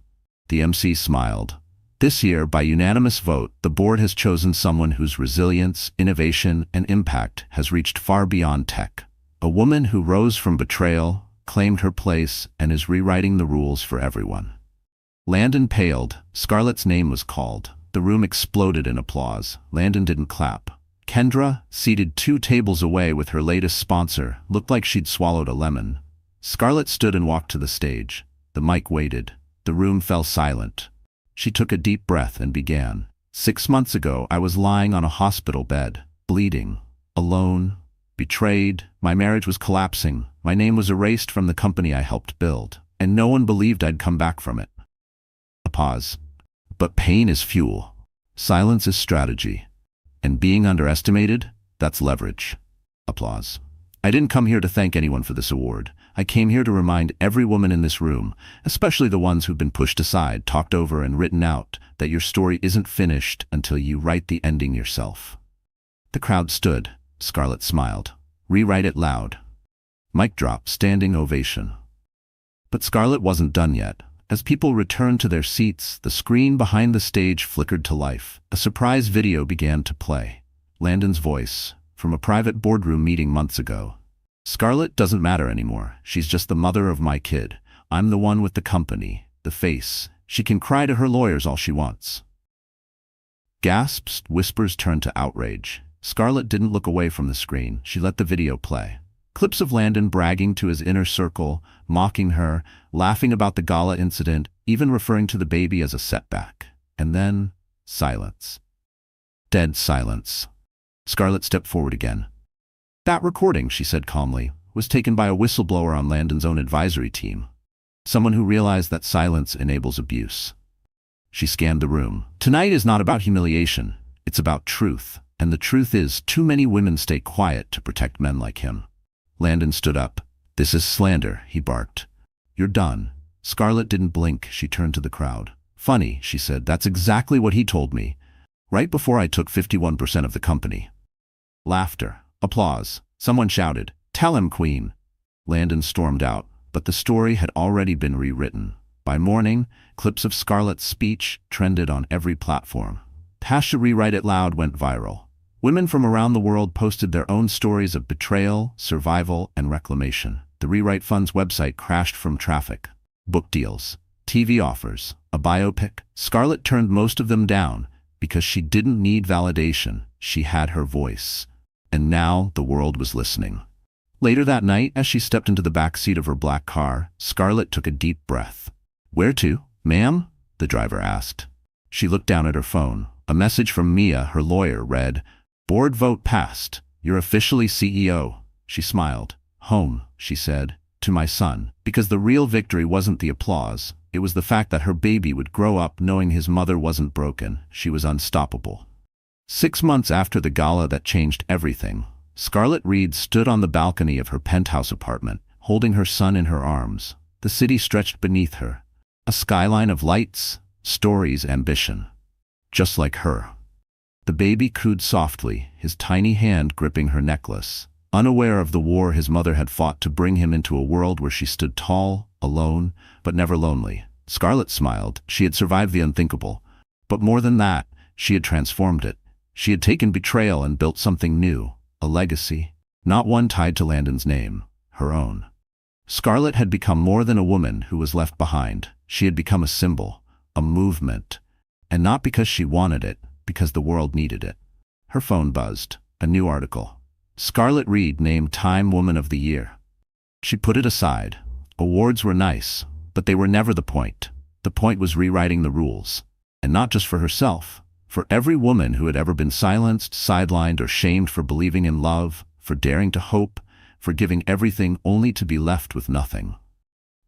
The MC smiled. This year, by unanimous vote, the board has chosen someone whose resilience, innovation, and impact has reached far beyond tech. A woman who rose from betrayal, claimed her place, and is rewriting the rules for everyone. Landon paled. Scarlett's name was called. The room exploded in applause. Landon didn't clap. Kendra, seated 2 tables away with her latest sponsor, looked like she'd swallowed a lemon. Scarlett stood and walked to the stage. The mic waited. The room fell silent. She took a deep breath and began. 6 months ago, I was lying on a hospital bed, bleeding, alone, betrayed. My marriage was collapsing. My name was erased from the company I helped build, and no one believed I'd come back from it. A pause. But pain is fuel. Silence is strategy. And being underestimated, that's leverage. Applause. I didn't come here to thank anyone for this award. I came here to remind every woman in this room, especially the ones who've been pushed aside, talked over, and written out, that your story isn't finished until you write the ending yourself. The crowd stood. Scarlett smiled. Rewrite it loud. Mic drop, standing ovation. But Scarlett wasn't done yet. As people returned to their seats, the screen behind the stage flickered to life. A surprise video began to play. Landon's voice, from a private boardroom meeting months ago. Scarlett doesn't matter anymore. She's just the mother of my kid. I'm the one with the company, the face. She can cry to her lawyers all she wants. Gasps, whispers turned to outrage. Scarlett didn't look away from the screen. She let the video play. Clips of Landon bragging to his inner circle, mocking her, laughing about the gala incident, even referring to the baby as a setback. And then, silence. Dead silence. Scarlett stepped forward again. That recording, she said calmly, was taken by a whistleblower on Landon's own advisory team. Someone who realized that silence enables abuse. She scanned the room. Tonight is not about humiliation. It's about truth. And the truth is, too many women stay quiet to protect men like him. Landon stood up. This is slander, he barked. You're done. Scarlett didn't blink. She turned to the crowd. Funny, she said. That's exactly what he told me. Right before I took 51% of the company. Laughter. Applause. Someone shouted, Tell him, Queen. Landon stormed out, but the story had already been rewritten. By morning, clips of Scarlett's speech trended on every platform. Hashtag Rewrite It Loud went viral. Women from around the world posted their own stories of betrayal, survival, and reclamation. The Rewrite Fund's website crashed from traffic. Book deals, TV offers, a biopic. Scarlett turned most of them down because she didn't need validation. She had her voice. And now the world was listening. Later that night, as she stepped into the back seat of her black car, Scarlett took a deep breath. Where to, ma'am? The driver asked. She looked down at her phone. A message from Mia, her lawyer, read, Board vote passed. You're officially CEO. She smiled. Home, she said, to my son. Because the real victory wasn't the applause. It was the fact that her baby would grow up knowing his mother wasn't broken. She was unstoppable. 6 months after the gala that changed everything, Scarlett Reed stood on the balcony of her penthouse apartment, holding her son in her arms. The city stretched beneath her. A skyline of lights, stories, ambition. Just like her. The baby cooed softly, his tiny hand gripping her necklace, unaware of the war his mother had fought to bring him into a world where she stood tall, alone, but never lonely. Scarlett smiled. She had survived the unthinkable. But more than that, she had transformed it. She had taken betrayal and built something new, a legacy, not one tied to Landon's name, her own. Scarlett had become more than a woman who was left behind. She had become a symbol, a movement, and not because she wanted it, because the world needed it. Her phone buzzed. A new article. Scarlett Reed named Time Woman of the Year. She put it aside. Awards were nice, but they were never the point. The point was rewriting the rules. And not just for herself. For every woman who had ever been silenced, sidelined, or shamed for believing in love, for daring to hope, for giving everything only to be left with nothing.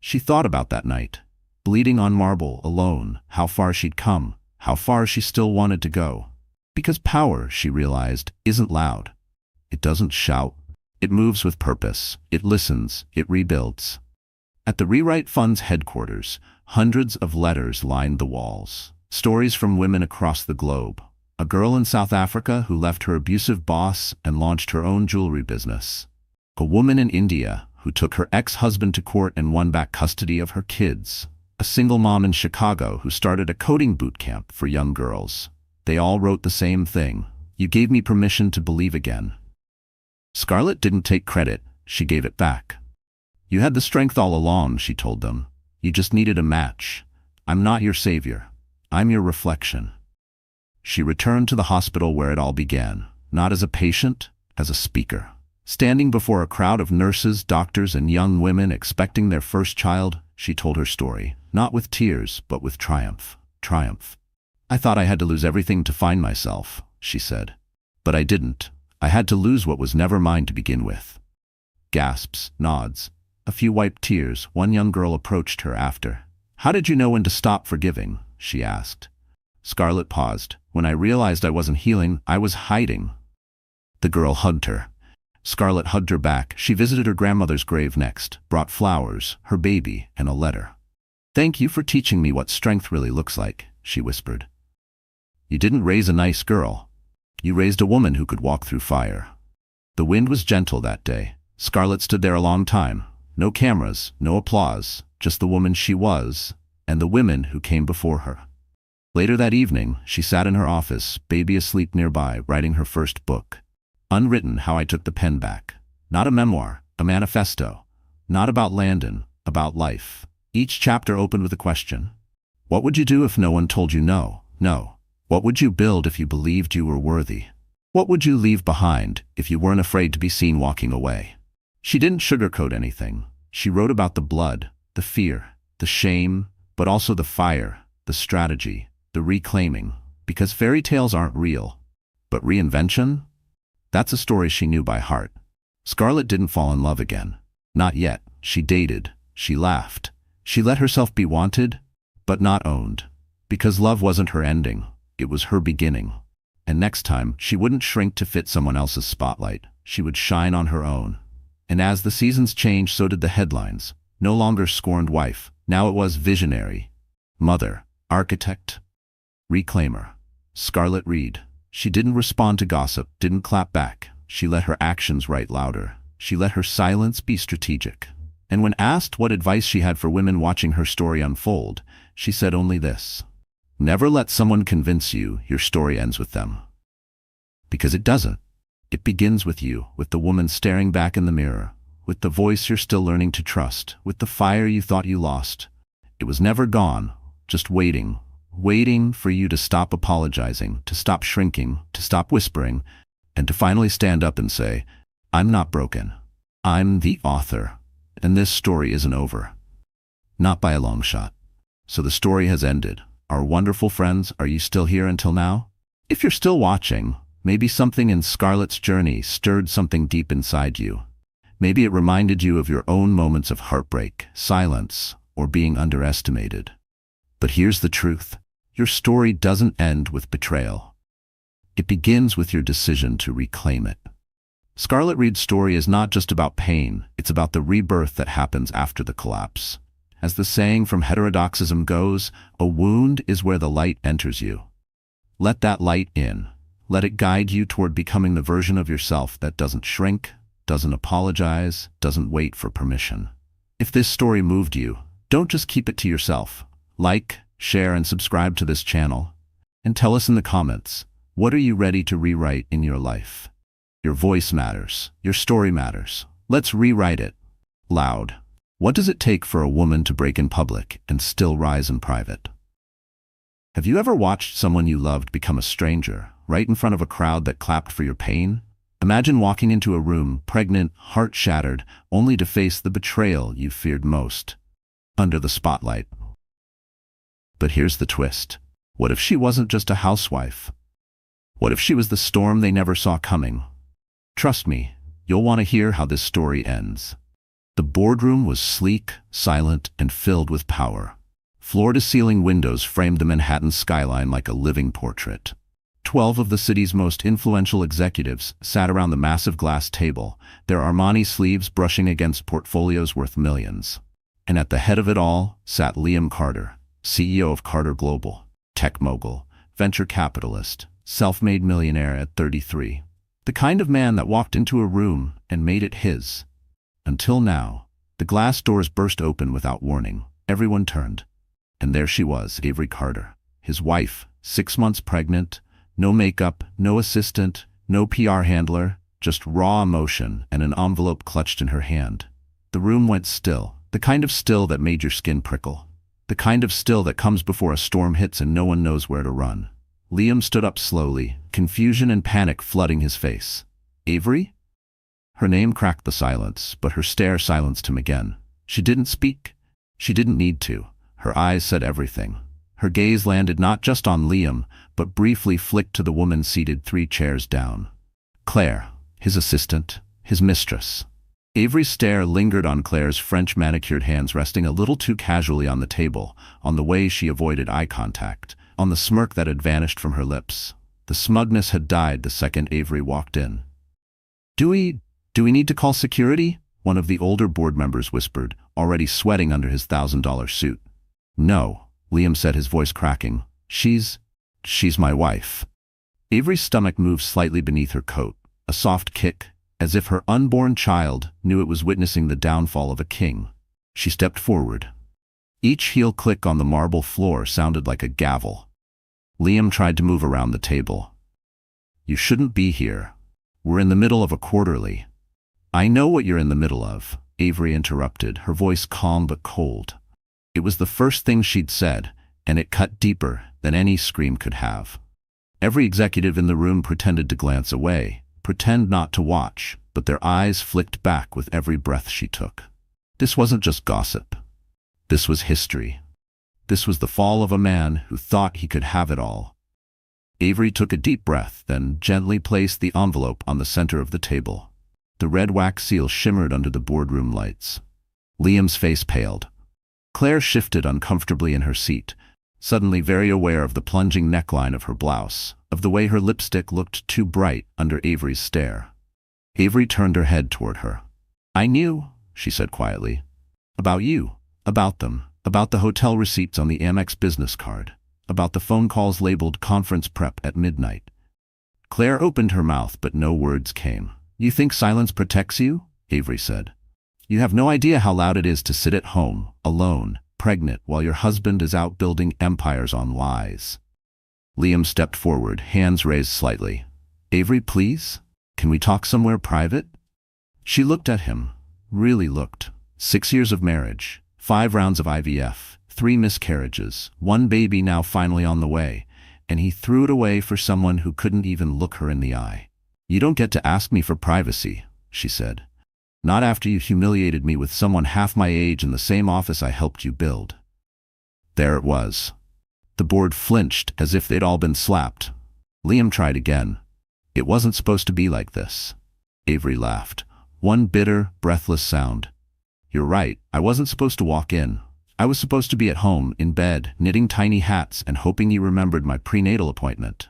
She thought about that night, bleeding on marble, alone, how far she'd come, how far she still wanted to go. Because power, she realized, isn't loud. It doesn't shout. It moves with purpose. It listens. It rebuilds. At the Rewrite Fund's headquarters, hundreds of letters lined the walls. Stories from women across the globe. A girl in South Africa who left her abusive boss and launched her own jewelry business. A woman in India who took her ex-husband to court and won back custody of her kids. A single mom in Chicago who started a coding boot camp for young girls. They all wrote the same thing. You gave me permission to believe again. Scarlett didn't take credit. She gave it back. You had the strength all along, she told them. You just needed a match. I'm not your savior. I'm your reflection. She returned to the hospital where it all began, not as a patient, as a speaker. Standing before a crowd of nurses, doctors, and young women expecting their first child, she told her story, not with tears, but with triumph. Triumph. I thought I had to lose everything to find myself, she said. But I didn't. I had to lose what was never mine to begin with. Gasps, nods, a few wiped tears. One young girl approached her after. How did you know when to stop forgiving? She asked. Scarlett paused. When I realized I wasn't healing, I was hiding. The girl hugged her. Scarlett hugged her back. She visited her grandmother's grave next, brought flowers, her baby, and a letter. Thank you for teaching me what strength really looks like, she whispered. You didn't raise a nice girl. You raised a woman who could walk through fire. The wind was gentle that day. Scarlett stood there a long time. No cameras, no applause, just the woman she was, and the women who came before her. Later that evening, she sat in her office, baby asleep nearby, writing her first book. Unwritten, How I Took the Pen Back. Not a memoir, A manifesto. Not about Landon, about life. Each chapter opened with a question. What would you do if no one told you no? No. What would you build if you believed you were worthy? What would you leave behind if you weren't afraid to be seen walking away? She didn't sugarcoat anything. She wrote about the blood, the fear, the shame, but also the fire, the strategy, the reclaiming. Because fairy tales aren't real. But reinvention? That's a story she knew by heart. Scarlett didn't fall in love again. Not yet. She dated. She laughed. She let herself be wanted, but not owned. Because love wasn't her ending. It was her beginning. And next time, she wouldn't shrink to fit someone else's spotlight. She would shine on her own. And as the seasons changed, so did the headlines. No longer scorned wife. Now it was visionary. Mother. Architect. Reclaimer. Scarlett Reed. She didn't respond to gossip, didn't clap back. She let her actions write louder. She let her silence be strategic. And when asked what advice she had for women watching her story unfold, she said only this. Never let someone convince you your story ends with them. Because it doesn't. It begins with you, with the woman staring back in the mirror, with the voice you're still learning to trust, with the fire you thought you lost. It was never gone, just waiting. Waiting for you to stop apologizing, to stop shrinking, to stop whispering, and to finally stand up and say, I'm not broken. I'm the author, and this story isn't over. Not by a long shot. So the story has ended. Our wonderful friends, are you still here until now? If you're still watching, maybe something in Scarlett's journey stirred something deep inside you. Maybe it reminded you of your own moments of heartbreak, silence, or being underestimated. But here's the truth. Your story doesn't end with betrayal. It begins with your decision to reclaim it. Scarlett Reed's story is not just about pain, it's about the rebirth that happens after the collapse. As the saying from heterodoxism goes, a wound is where the light enters you. Let that light in. Let it guide you toward becoming the version of yourself that doesn't shrink, doesn't apologize, doesn't wait for permission. If this story moved you, don't just keep it to yourself. Like, share, and subscribe to this channel. And tell us in the comments, what are you ready to rewrite in your life? Your voice matters. Your story matters. Let's rewrite it. Loud. What does it take for a woman to break in public and still rise in private? Have you ever watched someone you loved become a stranger, right in front of a crowd that clapped for your pain? Imagine walking into a room, pregnant, heart shattered, only to face the betrayal you feared most. Under the spotlight. But here's the twist. What if she wasn't just a housewife? What if she was the storm they never saw coming? Trust me, you'll want to hear how this story ends. The boardroom was sleek, silent, and filled with power. Floor-to-ceiling windows framed the Manhattan skyline like a living portrait. 12 of the city's most influential executives sat around the massive glass table, their Armani sleeves brushing against portfolios worth millions. And at the head of it all sat Liam Carter, CEO of Carter Global, tech mogul, venture capitalist, self-made millionaire at 33. The kind of man that walked into a room and made it his. Until now, the glass doors burst open without warning. Everyone turned. And there she was, Avery Carter, his wife, 6 months pregnant, no makeup, no assistant, no PR handler, just raw emotion and an envelope clutched in her hand. The room went still, the kind of still that made your skin prickle. The kind of still that comes before a storm hits and no one knows where to run. Liam stood up slowly, confusion and panic flooding his face. Avery? Her name cracked the silence, but her stare silenced him again. She didn't speak. She didn't need to. Her eyes said everything. Her gaze landed not just on Liam, but briefly flicked to the woman seated 3 chairs down. Claire, his assistant, his mistress. Avery's stare lingered on Claire's French manicured hands resting a little too casually on the table, on the way she avoided eye contact, on the smirk that had vanished from her lips. The smugness had died the second Avery walked in. Do we need to call security? One of the older board members whispered, already sweating under his $1,000 suit. No, Liam said, his voice cracking. She's my wife. Avery's stomach moved slightly beneath her coat, a soft kick, as if her unborn child knew it was witnessing the downfall of a king. She stepped forward. Each heel click on the marble floor sounded like a gavel. Liam tried to move around the table. You shouldn't be here. We're in the middle of a quarterly. I know what you're in the middle of, Avery interrupted, her voice calm but cold. It was the first thing she'd said, and it cut deeper than any scream could have. Every executive in the room pretended to glance away, pretend not to watch, but their eyes flicked back with every breath she took. This wasn't just gossip. This was history. This was the fall of a man who thought he could have it all. Avery took a deep breath, then gently placed the envelope on the center of the table. The red wax seal shimmered under the boardroom lights. Liam's face paled. Claire shifted uncomfortably in her seat, suddenly very aware of the plunging neckline of her blouse, of the way her lipstick looked too bright under Avery's stare. Avery turned her head toward her. "I knew," she said quietly. "About you, about them, about the hotel receipts on the Amex business card, about the phone calls labeled conference prep at midnight." Claire opened her mouth, but no words came. "You think silence protects you?" Avery said. "You have no idea how loud it is to sit at home, alone, pregnant, while your husband is out building empires on lies." Liam stepped forward, hands raised slightly. "Avery, please? Can we talk somewhere private?" She looked at him, really looked. 6 years of marriage, 5 rounds of IVF, 3 miscarriages, 1 baby now finally on the way, and he threw it away for someone who couldn't even look her in the eye. "You don't get to ask me for privacy," she said. "Not after you humiliated me with someone half my age in the same office I helped you build." There it was. The board flinched as if they'd all been slapped. Liam tried again. "It wasn't supposed to be like this." Avery laughed. One bitter, breathless sound. "You're right, I wasn't supposed to walk in. I was supposed to be at home, in bed, knitting tiny hats and hoping you remembered my prenatal appointment."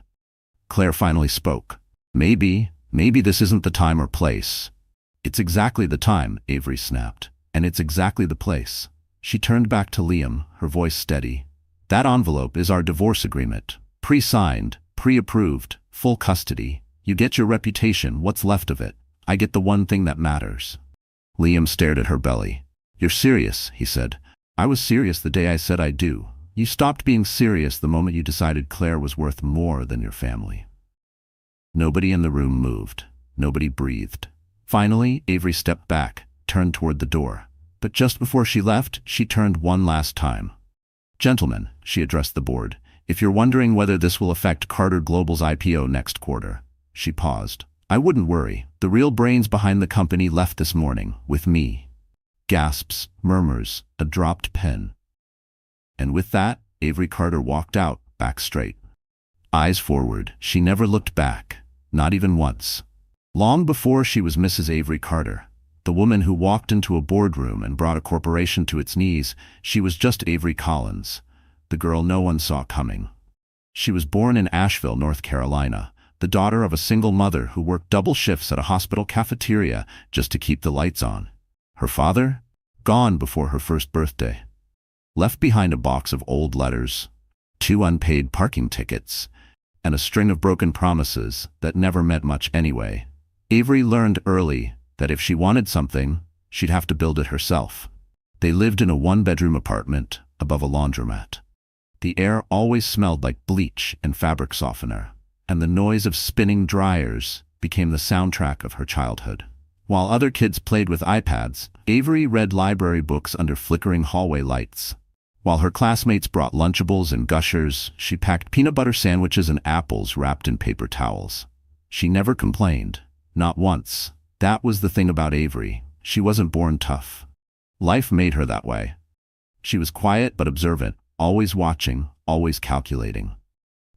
Claire finally spoke. Maybe this isn't the time or place." "It's exactly the time," Avery snapped. "And it's exactly the place." She turned back to Liam, her voice steady. "That envelope is our divorce agreement. Pre-signed, pre-approved, full custody. You get your reputation, what's left of it. I get the one thing that matters." Liam stared at her belly. "You're serious," he said. "I was serious the day I said I do. You stopped being serious the moment you decided Claire was worth more than your family." Nobody in the room moved. Nobody breathed. Finally, Avery stepped back, turned toward the door. But just before she left, she turned one last time. "Gentlemen," she addressed the board, "if you're wondering whether this will affect Carter Global's IPO next quarter," she paused, "I wouldn't worry. The real brains behind the company left this morning, with me." Gasps, murmurs, a dropped pen. And with that, Avery Carter walked out, back straight. Eyes forward, she never looked back, not even once. Long before she was Mrs. Avery Carter, the woman who walked into a boardroom and brought a corporation to its knees, she was just Avery Collins, the girl no one saw coming. She was born in Asheville, North Carolina, the daughter of a single mother who worked double shifts at a hospital cafeteria just to keep the lights on. Her father? Gone before her first birthday. Left behind a box of old letters, 2 unpaid parking tickets, and a string of broken promises that never meant much anyway. Avery learned early that if she wanted something, she'd have to build it herself. They lived in a 1-bedroom apartment above a laundromat. The air always smelled like bleach and fabric softener, and the noise of spinning dryers became the soundtrack of her childhood. While other kids played with iPads, Avery read library books under flickering hallway lights. While her classmates brought Lunchables and Gushers, she packed peanut butter sandwiches and apples wrapped in paper towels. She never complained. Not once. That was the thing about Avery. She wasn't born tough. Life made her that way. She was quiet but observant, always watching, always calculating.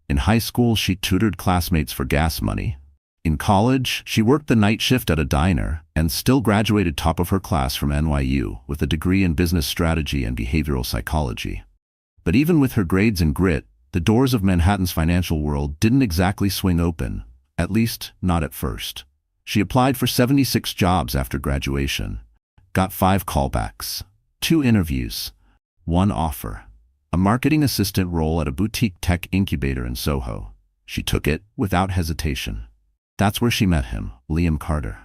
In high school, she tutored classmates for gas money. In college, she worked the night shift at a diner and still graduated top of her class from NYU with a degree in business strategy and behavioral psychology. But even with her grades and grit, the doors of Manhattan's financial world didn't exactly swing open, at least not at first. She applied for 76 jobs after graduation, got 5 callbacks, 2 interviews, 1 offer, a marketing assistant role at a boutique tech incubator in Soho. She took it without hesitation. That's where she met him, Liam Carter.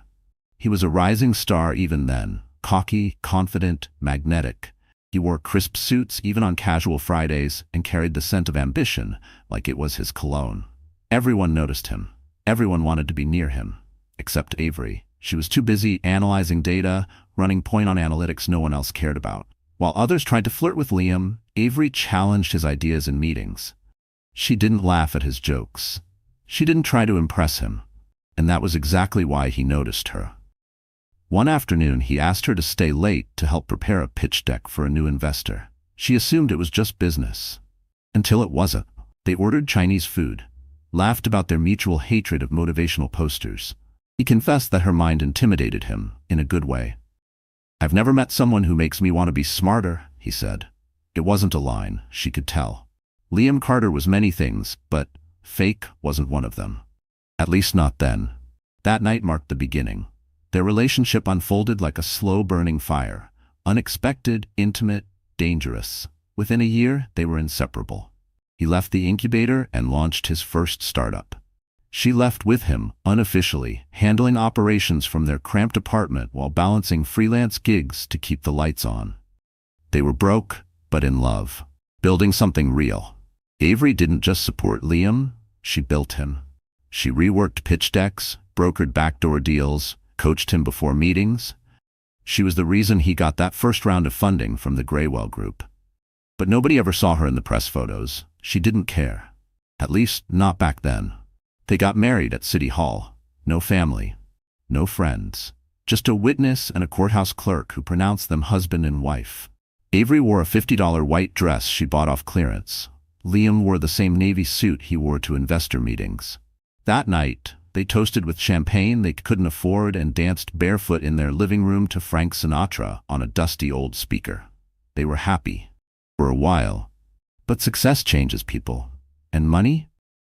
He was a rising star even then, cocky, confident, magnetic. He wore crisp suits even on casual Fridays and carried the scent of ambition like it was his cologne. Everyone noticed him. Everyone wanted to be near him, except Avery. She was too busy analyzing data, running point on analytics no one else cared about. While others tried to flirt with Liam, Avery challenged his ideas in meetings. She didn't laugh at his jokes. She didn't try to impress him. And that was exactly why he noticed her. One afternoon, he asked her to stay late to help prepare a pitch deck for a new investor. She assumed it was just business. Until it wasn't. They ordered Chinese food, laughed about their mutual hatred of motivational posters. He confessed that her mind intimidated him, in a good way. "I've never met someone who makes me want to be smarter," he said. It wasn't a line, she could tell. Liam Carter was many things, but fake wasn't one of them. At least not then. That night marked the beginning. Their relationship unfolded like a slow-burning fire, unexpected, intimate, dangerous. Within a year, they were inseparable. He left the incubator and launched his first startup. She left with him, unofficially, handling operations from their cramped apartment while balancing freelance gigs to keep the lights on. They were broke, but in love, building something real. Avery didn't just support Liam, she built him. She reworked pitch decks, brokered backdoor deals, coached him before meetings. She was the reason he got that first round of funding from the Graywell Group. But nobody ever saw her in the press photos. She didn't care. At least, not back then. They got married at City Hall. No family. No friends. Just a witness and a courthouse clerk who pronounced them husband and wife. Avery wore a $50 white dress she bought off clearance. Liam wore the same navy suit he wore to investor meetings. That night, they toasted with champagne they couldn't afford and danced barefoot in their living room to Frank Sinatra on a dusty old speaker. They were happy. For a while. But success changes people. And money?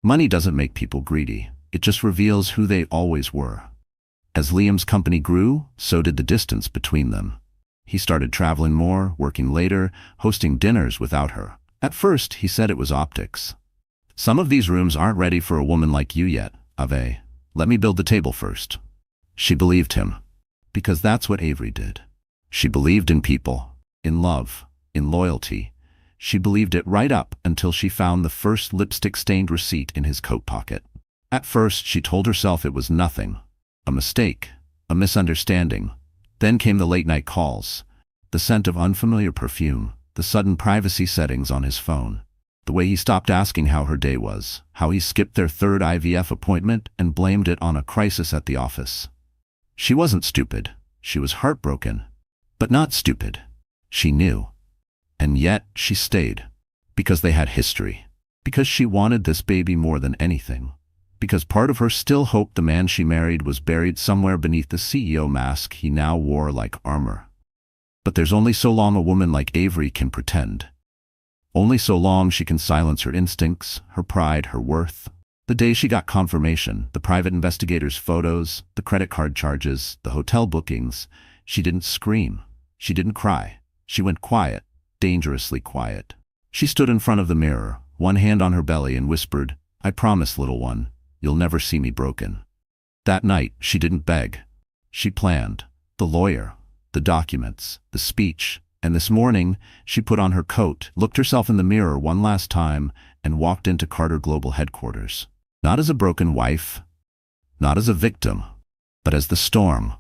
Money doesn't make people greedy. It just reveals who they always were. As Liam's company grew, so did the distance between them. He started traveling more, working later, hosting dinners without her. At first, he said it was optics. "Some of these rooms aren't ready for a woman like you yet, Ave. Let me build the table first." She believed him. Because that's what Avery did. She believed in people, in love, in loyalty. She believed it right up until she found the first lipstick-stained receipt in his coat pocket. At first, she told herself it was nothing. A mistake, a misunderstanding. Then came the late-night calls, the scent of unfamiliar perfume, the sudden privacy settings on his phone, the way he stopped asking how her day was, how he skipped their third IVF appointment and blamed it on a crisis at the office. She wasn't stupid. She was heartbroken. But not stupid. She knew. And yet, she stayed. Because they had history. Because she wanted this baby more than anything. Because part of her still hoped the man she married was buried somewhere beneath the CEO mask he now wore like armor. But there's only so long a woman like Avery can pretend. Only so long she can silence her instincts, her pride, her worth. The day she got confirmation, the private investigator's photos, the credit card charges, the hotel bookings, she didn't scream. She didn't cry. She went quiet. Dangerously quiet. She stood in front of the mirror, one hand on her belly, and whispered, "I promise, little one, you'll never see me broken." That night, she didn't beg. She planned. The lawyer, the documents, the speech, and this morning, she put on her coat, looked herself in the mirror one last time, and walked into Carter Global headquarters. Not as a broken wife, not as a victim, but as the storm.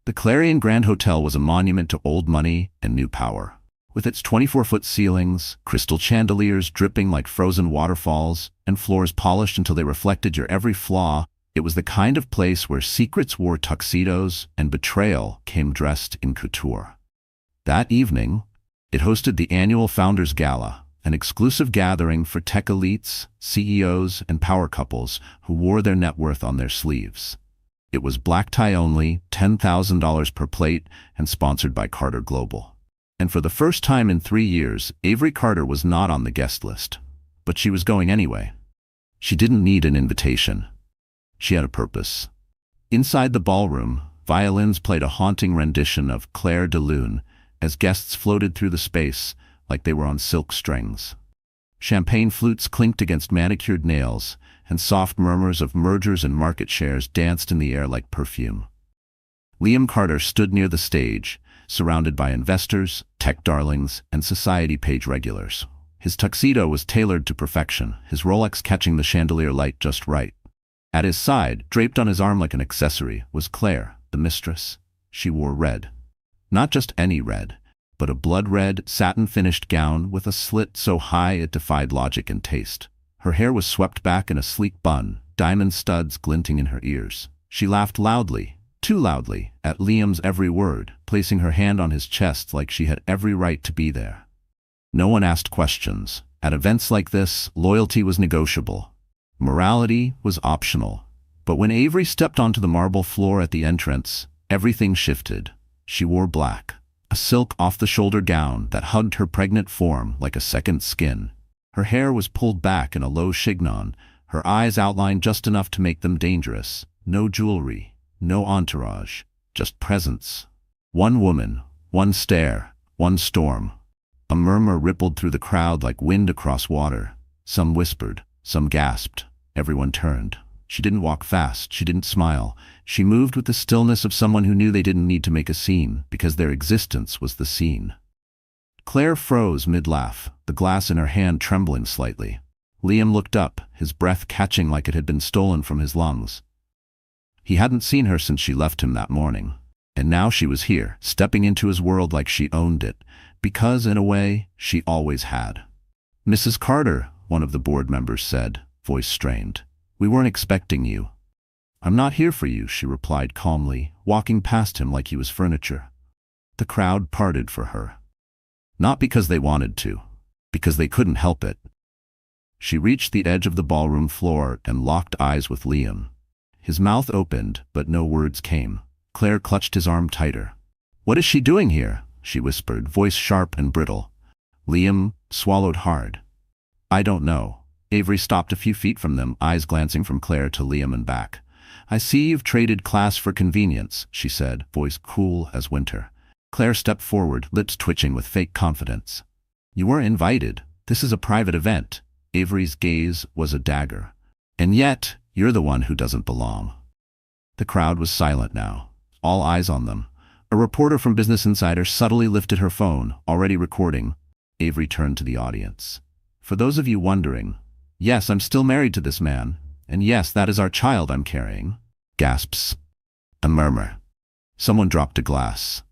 The Clarion Grand Hotel was a monument to old money and new power. With its 24-foot ceilings, crystal chandeliers dripping like frozen waterfalls, and floors polished until they reflected your every flaw, it was the kind of place where secrets wore tuxedos and betrayal came dressed in couture. That evening, it hosted the annual Founders Gala, an exclusive gathering for tech elites, CEOs, and power couples who wore their net worth on their sleeves. It was black tie only, $10,000 per plate, and sponsored by Carter Global. And for the first time in 3 years, Avery Carter was not on the guest list. But she was going anyway. She didn't need an invitation. She had a purpose. Inside the ballroom, violins played a haunting rendition of Clair de Lune as guests floated through the space like they were on silk strings. Champagne flutes clinked against manicured nails, and soft murmurs of mergers and market shares danced in the air like perfume. Liam Carter stood near the stage, surrounded by investors, tech darlings, and society page regulars. His tuxedo was tailored to perfection, his Rolex catching the chandelier light just right. At his side, draped on his arm like an accessory, was Claire, the the mistress. She wore red. Not just any red, but a blood-red, satin-finished gown with a slit so high it defied logic and taste. Her hair was swept back in a sleek bun, diamond studs glinting in her ears. She laughed loudly, too loudly, at Liam's every word, placing her hand on his chest like she had every right to be there. No one asked questions. At events like this, loyalty was negotiable. Morality was optional. But when Avery stepped onto the marble floor at the entrance, everything shifted. She wore black, a silk off-the-shoulder gown that hugged her pregnant form like a second skin. Her hair was pulled back in a low chignon, her eyes outlined just enough to make them dangerous. No jewelry, no entourage, just presence. One woman, one stare, one storm. A murmur rippled through the crowd like wind across water. Some whispered, some gasped. Everyone turned. She didn't walk fast, she didn't smile. She moved with the stillness of someone who knew they didn't need to make a scene, because their existence was the scene. Claire froze mid-laugh, the glass in her hand trembling slightly. Liam looked up, his breath catching like it had been stolen from his lungs. He hadn't seen her since she left him that morning. And now she was here, stepping into his world like she owned it, because, in a way, she always had. "Mrs. Carter," one of the board members said, voice strained. "We weren't expecting you." "I'm not here for you," she replied calmly, walking past him like he was furniture. The crowd parted for her. Not because they wanted to, because they couldn't help it. She reached the edge of the ballroom floor and locked eyes with Liam. His mouth opened, but no words came. Claire clutched his arm tighter. "What is she doing here?" she whispered, voice sharp and brittle. Liam swallowed hard. "I don't know." Avery stopped a few feet from them, eyes glancing from Claire to Liam and back. "I see you've traded class for convenience," she said, voice cool as winter. Claire stepped forward, lips twitching with fake confidence. "You weren't invited. This is a private event." Avery's gaze was a dagger. "And yet, you're the one who doesn't belong." The crowd was silent now, all eyes on them. A reporter from Business Insider subtly lifted her phone, already recording. Avery turned to the audience. "For those of you wondering, yes, I'm still married to this man, and yes, that is our child I'm carrying." Gasps. A murmur. Someone dropped a glass.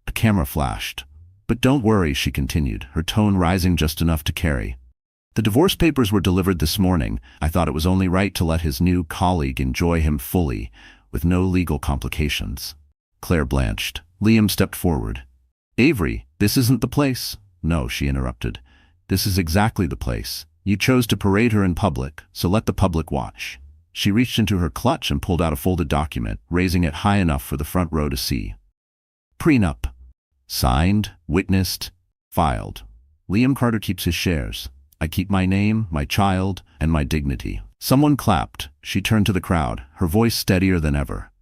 A camera flashed. "But don't worry," she continued, her tone rising just enough to carry. "The divorce papers were delivered this morning. I thought it was only right to let his new colleague enjoy him fully, with no legal complications." Claire blanched. Liam stepped forward. "Avery, this isn't the place." "No," she interrupted. "This is exactly the place. You chose to parade her in public, so let the public watch." She reached into her clutch and pulled out a folded document, raising it high enough for the front row to see. "Prenup. Signed, witnessed, filed. Liam Carter keeps his shares. I keep my name, my child, and my dignity." Someone clapped. She turned to the crowd, her voice steadier than ever.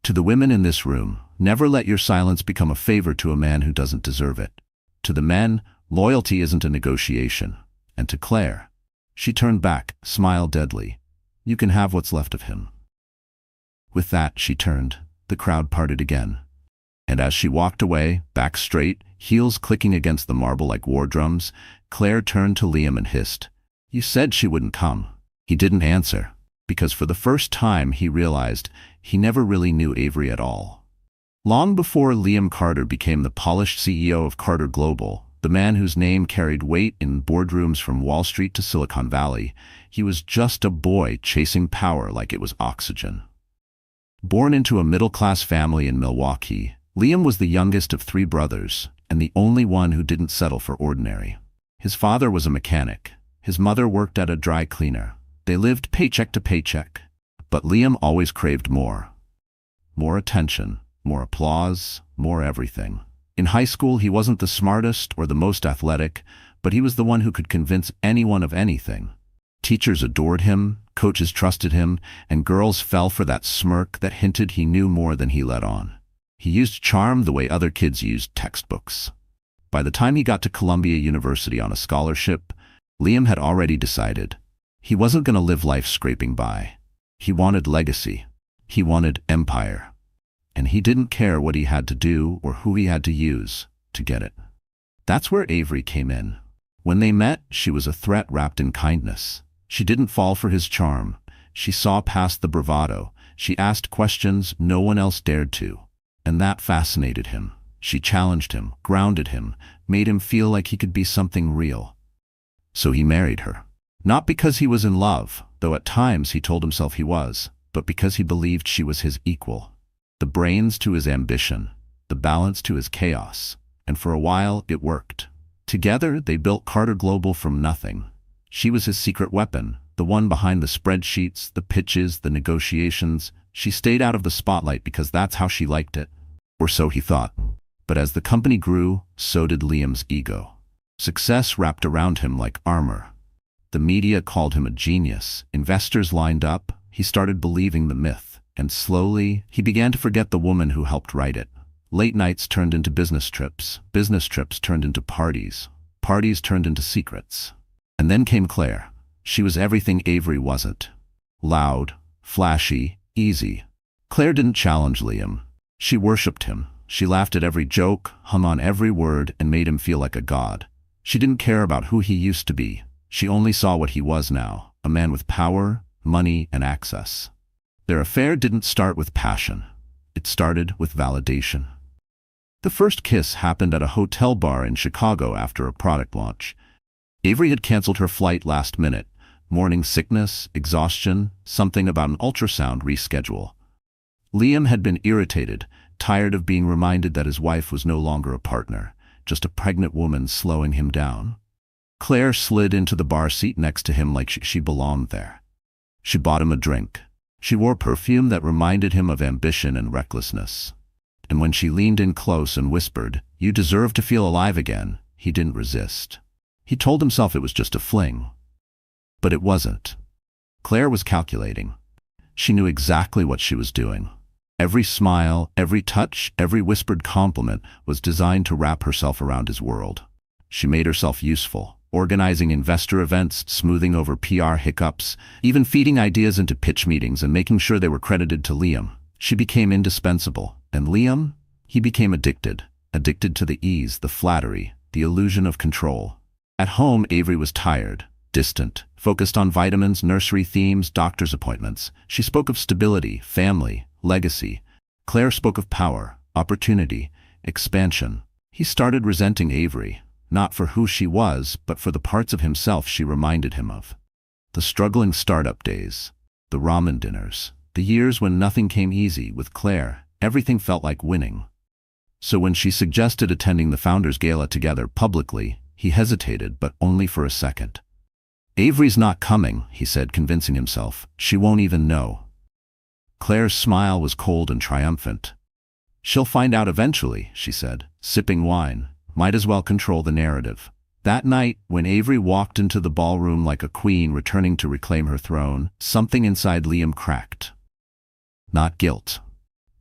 "To the women in this room, never let your silence become a favor to a man who doesn't deserve it. To the men, loyalty isn't a negotiation. And to Claire," she turned back, smile deadly, "you can have what's left of him." With that, she turned. The crowd parted again. And as she walked away, back straight, heels clicking against the marble like war drums, Claire turned to Liam and hissed, "You said she wouldn't come." He didn't answer, because for the first time he realized he never really knew Avery at all. Long before Liam Carter became the polished CEO of Carter Global, the man whose name carried weight in boardrooms from Wall Street to Silicon Valley, he was just a boy chasing power like it was oxygen. Born into a middle-class family in Milwaukee, Liam was the youngest of 3 brothers, and the only one who didn't settle for ordinary. His father was a mechanic. His mother worked at a dry cleaner. They lived paycheck to paycheck. But Liam always craved more. More attention, more applause, more everything. In high school, he wasn't the smartest or the most athletic, but he was the one who could convince anyone of anything. Teachers adored him, coaches trusted him, and girls fell for that smirk that hinted he knew more than he let on. He used charm the way other kids used textbooks. By the time he got to Columbia University on a scholarship, Liam had already decided he wasn't going to live life scraping by. He wanted legacy. He wanted empire. And he didn't care what he had to do or who he had to use to get it. That's where Avery came in. When they met, she was a threat wrapped in kindness. She didn't fall for his charm. She saw past the bravado. She asked questions no one else dared to. And that fascinated him. She challenged him, grounded him, made him feel like he could be something real. So he married her. Not because he was in love, though at times he told himself he was, but because he believed she was his equal. The brains to his ambition, the balance to his chaos. And for a while, it worked. Together, they built Carter Global from nothing. She was his secret weapon, the one behind the spreadsheets, the pitches, the negotiations. She stayed out of the spotlight because that's how she liked it. Or so he thought. But as the company grew, so did Liam's ego. Success wrapped around him like armor. The media called him a genius. Investors lined up. He started believing the myth. And slowly, he began to forget the woman who helped write it. Late nights turned into business trips turned into parties turned into secrets. And then came Claire. She was everything Avery wasn't. Loud, flashy, easy. Claire didn't challenge Liam. She worshipped him. She laughed at every joke, hung on every word, and made him feel like a god. She didn't care about who he used to be. She only saw what he was now, a man with power, money, and access. Their affair didn't start with passion. It started with validation. The first kiss happened at a hotel bar in Chicago after a product launch. Avery had canceled her flight last minute. Morning sickness, exhaustion, something about an ultrasound reschedule. Liam had been irritated, tired of being reminded that his wife was no longer a partner, just a pregnant woman slowing him down. Claire slid into the bar seat next to him like she belonged there. She bought him a drink. She wore perfume that reminded him of ambition and recklessness. And when she leaned in close and whispered, "You deserve to feel alive again," he didn't resist. He told himself it was just a fling. But it wasn't. Claire was calculating. She knew exactly what she was doing. Every smile, every touch, every whispered compliment was designed to wrap herself around his world. She made herself useful, organizing investor events, smoothing over PR hiccups, even feeding ideas into pitch meetings and making sure they were credited to Liam. She became indispensable. And Liam? He became addicted to the ease, the flattery, the illusion of control. At home, Avery was tired, distant, focused on vitamins, nursery themes, doctor's appointments. She spoke of stability, family, legacy. Claire spoke of power, opportunity, expansion. He started resenting Avery, not for who she was, but for the parts of himself she reminded him of. The struggling startup days, the ramen dinners, the years when nothing came easy. With Claire, everything felt like winning. So when she suggested attending the Founders Gala together publicly, he hesitated, but only for a second. "Avery's not coming," he said, convincing himself. "She won't even know." Claire's smile was cold and triumphant. "She'll find out eventually," she said, sipping wine. Might as well control the narrative. That night, when Avery walked into the ballroom like a queen returning to reclaim her throne, something inside Liam cracked. Not guilt.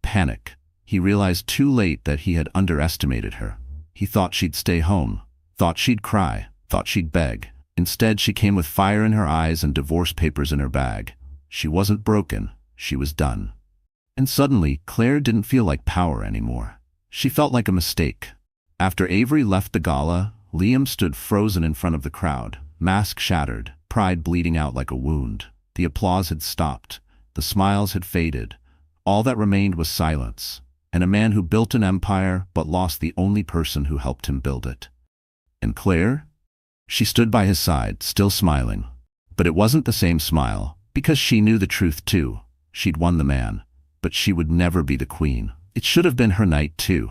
Panic. He realized too late that he had underestimated her. He thought she'd stay home, thought she'd cry, thought she'd beg. Instead, she came with fire in her eyes and divorce papers in her bag. She wasn't broken, she was done. And suddenly, Claire didn't feel like power anymore. She felt like a mistake. After Avery left the gala, Liam stood frozen in front of the crowd, mask shattered, pride bleeding out like a wound. The applause had stopped. The smiles had faded. All that remained was silence, and a man who built an empire but lost the only person who helped him build it. And Claire? She stood by his side, still smiling. But it wasn't the same smile, because she knew the truth too. She'd won the man, but she would never be the queen. It should have been her night too.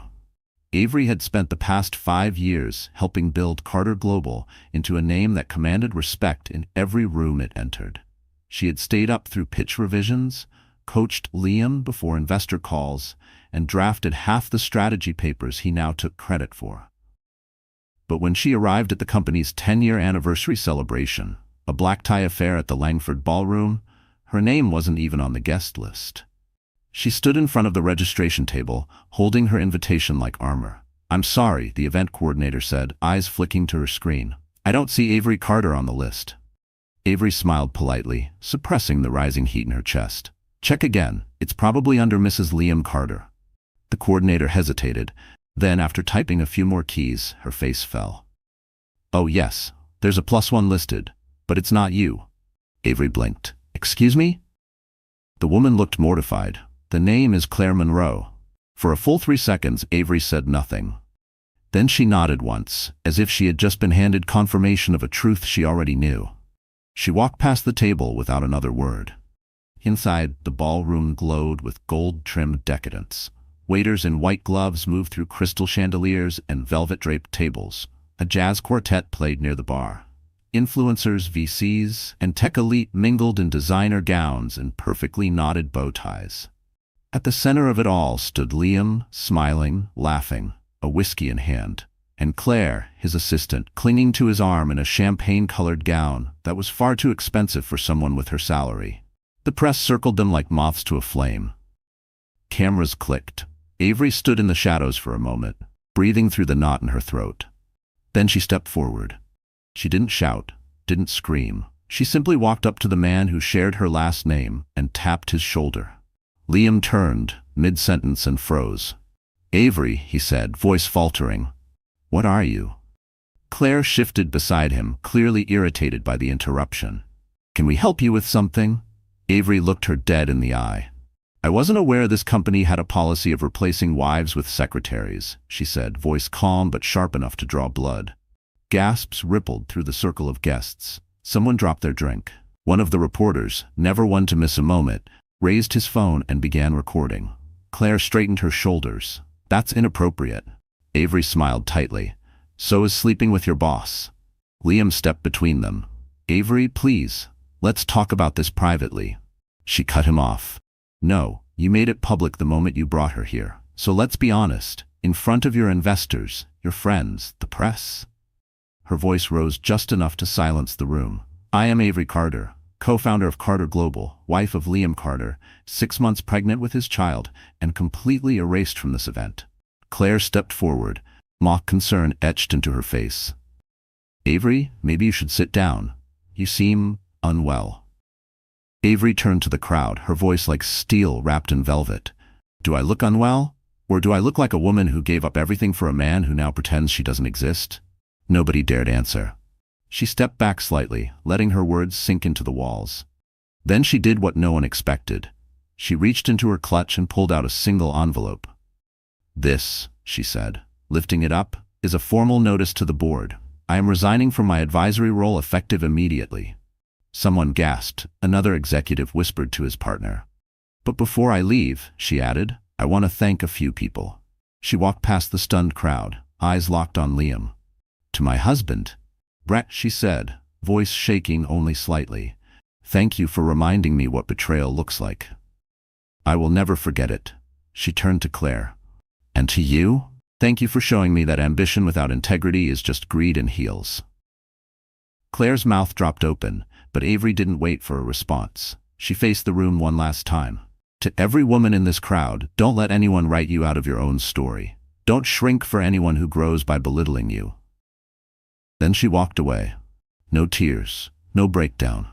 Avery had spent the past 5 years helping build Carter Global into a name that commanded respect in every room it entered. She had stayed up through pitch revisions, coached Liam before investor calls, and drafted half the strategy papers he now took credit for. But when she arrived at the company's 10-year anniversary celebration, a black tie affair at the Langford Ballroom, her name wasn't even on the guest list. She stood in front of the registration table, holding her invitation like armor. "I'm sorry," the event coordinator said, eyes flicking to her screen. "I don't see Avery Carter on the list." Avery smiled politely, suppressing the rising heat in her chest. "Check again. It's probably under Mrs. Liam Carter." The coordinator hesitated. Then, after typing a few more keys, her face fell. "Oh yes, there's a +1 listed, but it's not you." Avery blinked. "Excuse me?" The woman looked mortified. The name is Claire Monroe. For a full 3 seconds, Avery said nothing. Then she nodded once, as if she had just been handed confirmation of a truth she already knew. She walked past the table without another word. Inside, the ballroom glowed with gold-trimmed decadence. Waiters in white gloves moved through crystal chandeliers and velvet-draped tables. A jazz quartet played near the bar. Influencers, VCs, and tech elite mingled in designer gowns and perfectly knotted bow ties. At the center of it all stood Liam, smiling, laughing, a whiskey in hand, and Claire, his assistant, clinging to his arm in a champagne-colored gown that was far too expensive for someone with her salary. The press circled them like moths to a flame. Cameras clicked. Avery stood in the shadows for a moment, breathing through the knot in her throat. Then she stepped forward. She didn't shout, didn't scream. She simply walked up to the man who shared her last name and tapped his shoulder. Liam turned, mid-sentence, and froze. "Avery," he said, voice faltering. "What are you?" Claire shifted beside him, clearly irritated by the interruption. "Can we help you with something?" Avery looked her dead in the eye. "I wasn't aware this company had a policy of replacing wives with secretaries," she said, voice calm but sharp enough to draw blood. Gasps rippled through the circle of guests. Someone dropped their drink. One of the reporters, never one to miss a moment, raised his phone and began recording. Claire straightened her shoulders. "That's inappropriate." Avery smiled tightly. "So is sleeping with your boss." Liam stepped between them. "Avery, please, let's talk about this privately." She cut him off. "No, you made it public the moment you brought her here. So let's be honest, in front of your investors, your friends, the press." Her voice rose just enough to silence the room. "I am Avery Carter, co-founder of Carter Global, wife of Liam Carter, 6 months pregnant with his child, and completely erased from this event." Claire stepped forward, mock concern etched into her face. "Avery, maybe you should sit down. You seem unwell." Avery turned to the crowd, her voice like steel wrapped in velvet. "Do I look unwell? Or do I look like a woman who gave up everything for a man who now pretends she doesn't exist?" Nobody dared answer. She stepped back slightly, letting her words sink into the walls. Then she did what no one expected. She reached into her clutch and pulled out a single envelope. "This," she said, lifting it up, "is a formal notice to the board. I am resigning from my advisory role effective immediately." Someone gasped. Another executive whispered to his partner. "But before I leave," she added, "I want to thank a few people." She walked past the stunned crowd, eyes locked on Liam. "To my husband, Brett," she said, voice shaking only slightly. "Thank you for reminding me what betrayal looks like. I will never forget it." She turned to Claire. "And to you, thank you for showing me that ambition without integrity is just greed and heels." Claire's mouth dropped open, but Avery didn't wait for a response. She faced the room one last time. "To every woman in this crowd, don't let anyone write you out of your own story. Don't shrink for anyone who grows by belittling you." Then she walked away. No tears, no breakdown,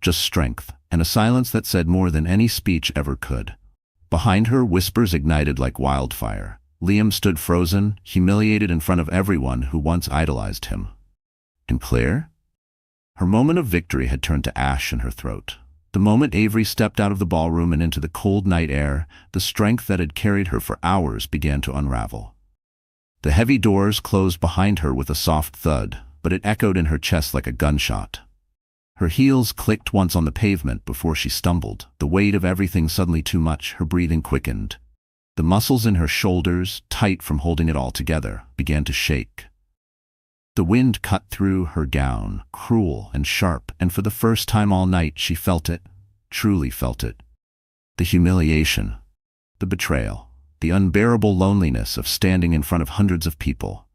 just strength, and a silence that said more than any speech ever could. Behind her, whispers ignited like wildfire. Liam stood frozen, humiliated in front of everyone who once idolized him. And Claire? Her moment of victory had turned to ash in her throat. The moment Avery stepped out of the ballroom and into the cold night air, the strength that had carried her for hours began to unravel. The heavy doors closed behind her with a soft thud, but it echoed in her chest like a gunshot. Her heels clicked once on the pavement before she stumbled, the weight of everything suddenly too much. Her breathing quickened. The muscles in her shoulders, tight from holding it all together, began to shake. The wind cut through her gown, cruel and sharp, and for the first time all night she felt it, truly felt it. The humiliation, the betrayal, the unbearable loneliness of standing in front of hundreds of people,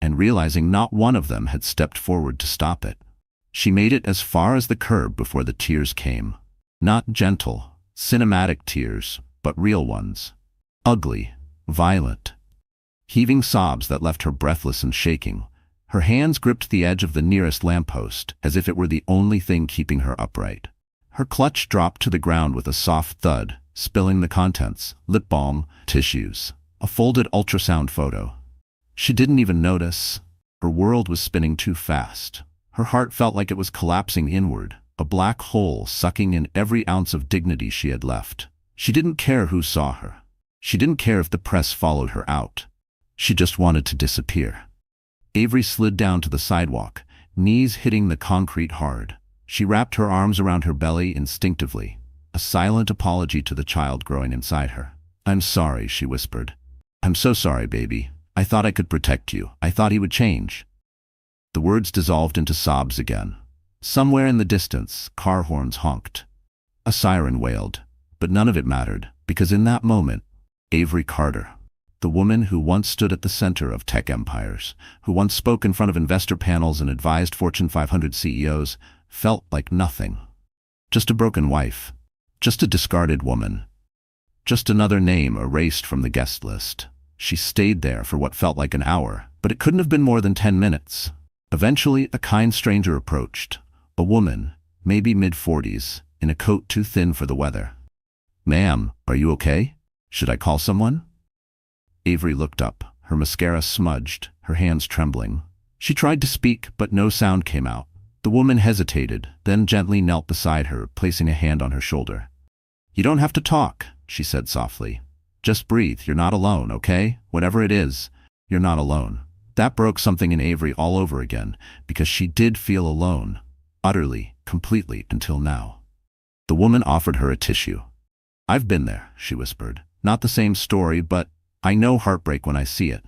and realizing not one of them had stepped forward to stop it. She made it as far as the curb before the tears came. Not gentle, cinematic tears, but real ones. Ugly, violent. Heaving sobs that left her breathless and shaking. Her hands gripped the edge of the nearest lamppost, as if it were the only thing keeping her upright. Her clutch dropped to the ground with a soft thud, spilling the contents, lip balm, tissues, a folded ultrasound photo. She didn't even notice. Her world was spinning too fast. Her heart felt like it was collapsing inward. a black hole sucking in every ounce of dignity she had left. She didn't care who saw her. She didn't care if the press followed her out. She just wanted to disappear. Avery slid down to the sidewalk, knees hitting the concrete hard. She wrapped her arms around her belly instinctively, a silent apology to the child growing inside her. "I'm sorry," she whispered. "I'm so sorry, baby. I thought I could protect you. I thought he would change." The words dissolved into sobs again. Somewhere in the distance, car horns honked. A siren wailed, but none of it mattered, because in that moment, Avery Carter, the woman who once stood at the center of tech empires, who once spoke in front of investor panels and advised Fortune 500 CEOs, felt like nothing. Just a broken wife. Just a discarded woman. Just another name erased from the guest list. She stayed there for what felt like an hour, but it couldn't have been more than 10 minutes. Eventually, a kind stranger approached. A woman, maybe mid-40s, in a coat too thin for the weather. "Ma'am, are you okay? Should I call someone?" Avery looked up, her mascara smudged, her hands trembling. She tried to speak, but no sound came out. The woman hesitated, then gently knelt beside her, placing a hand on her shoulder. "You don't have to talk," she said softly. "Just breathe. You're not alone, okay? Whatever it is, you're not alone." That broke something in Avery all over again, because she did feel alone. Utterly, completely, until now. The woman offered her a tissue. "I've been there," she whispered. "Not the same story, but I know heartbreak when I see it."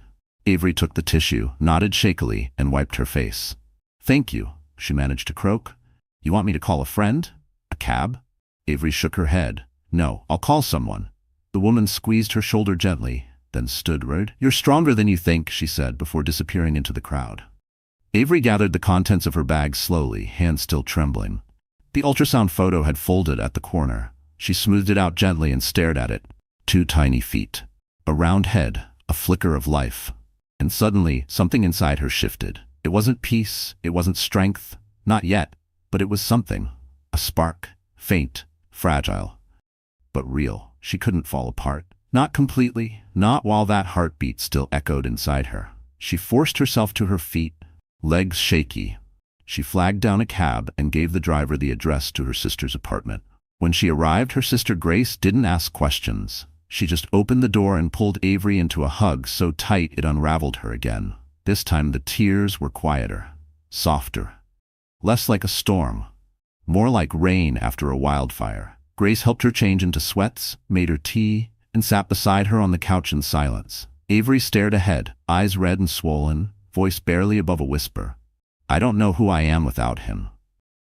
Avery took the tissue, nodded shakily, and wiped her face. "Thank you," she managed to croak. "You want me to call a friend? A cab?" Avery shook her head. "No, I'll call someone." The woman squeezed her shoulder gently, then stood right. "You're stronger than you think," she said before disappearing into the crowd. Avery gathered the contents of her bag slowly, hands still trembling. The ultrasound photo had folded at the corner. She smoothed it out gently and stared at it. 2 tiny feet. A round head, a flicker of life. And suddenly, something inside her shifted. It wasn't peace, it wasn't strength, not yet, but it was something. A spark, faint, fragile, but real. She couldn't fall apart. Not completely, not while that heartbeat still echoed inside her. She forced herself to her feet, legs shaky. She flagged down a cab and gave the driver the address to her sister's apartment. When she arrived, her sister Grace didn't ask questions. She just opened the door and pulled Avery into a hug so tight it unraveled her again. This time the tears were quieter, softer, less like a storm, more like rain after a wildfire. Grace helped her change into sweats, made her tea, and sat beside her on the couch in silence. Avery stared ahead, eyes red and swollen, voice barely above a whisper. "I don't know who I am without him."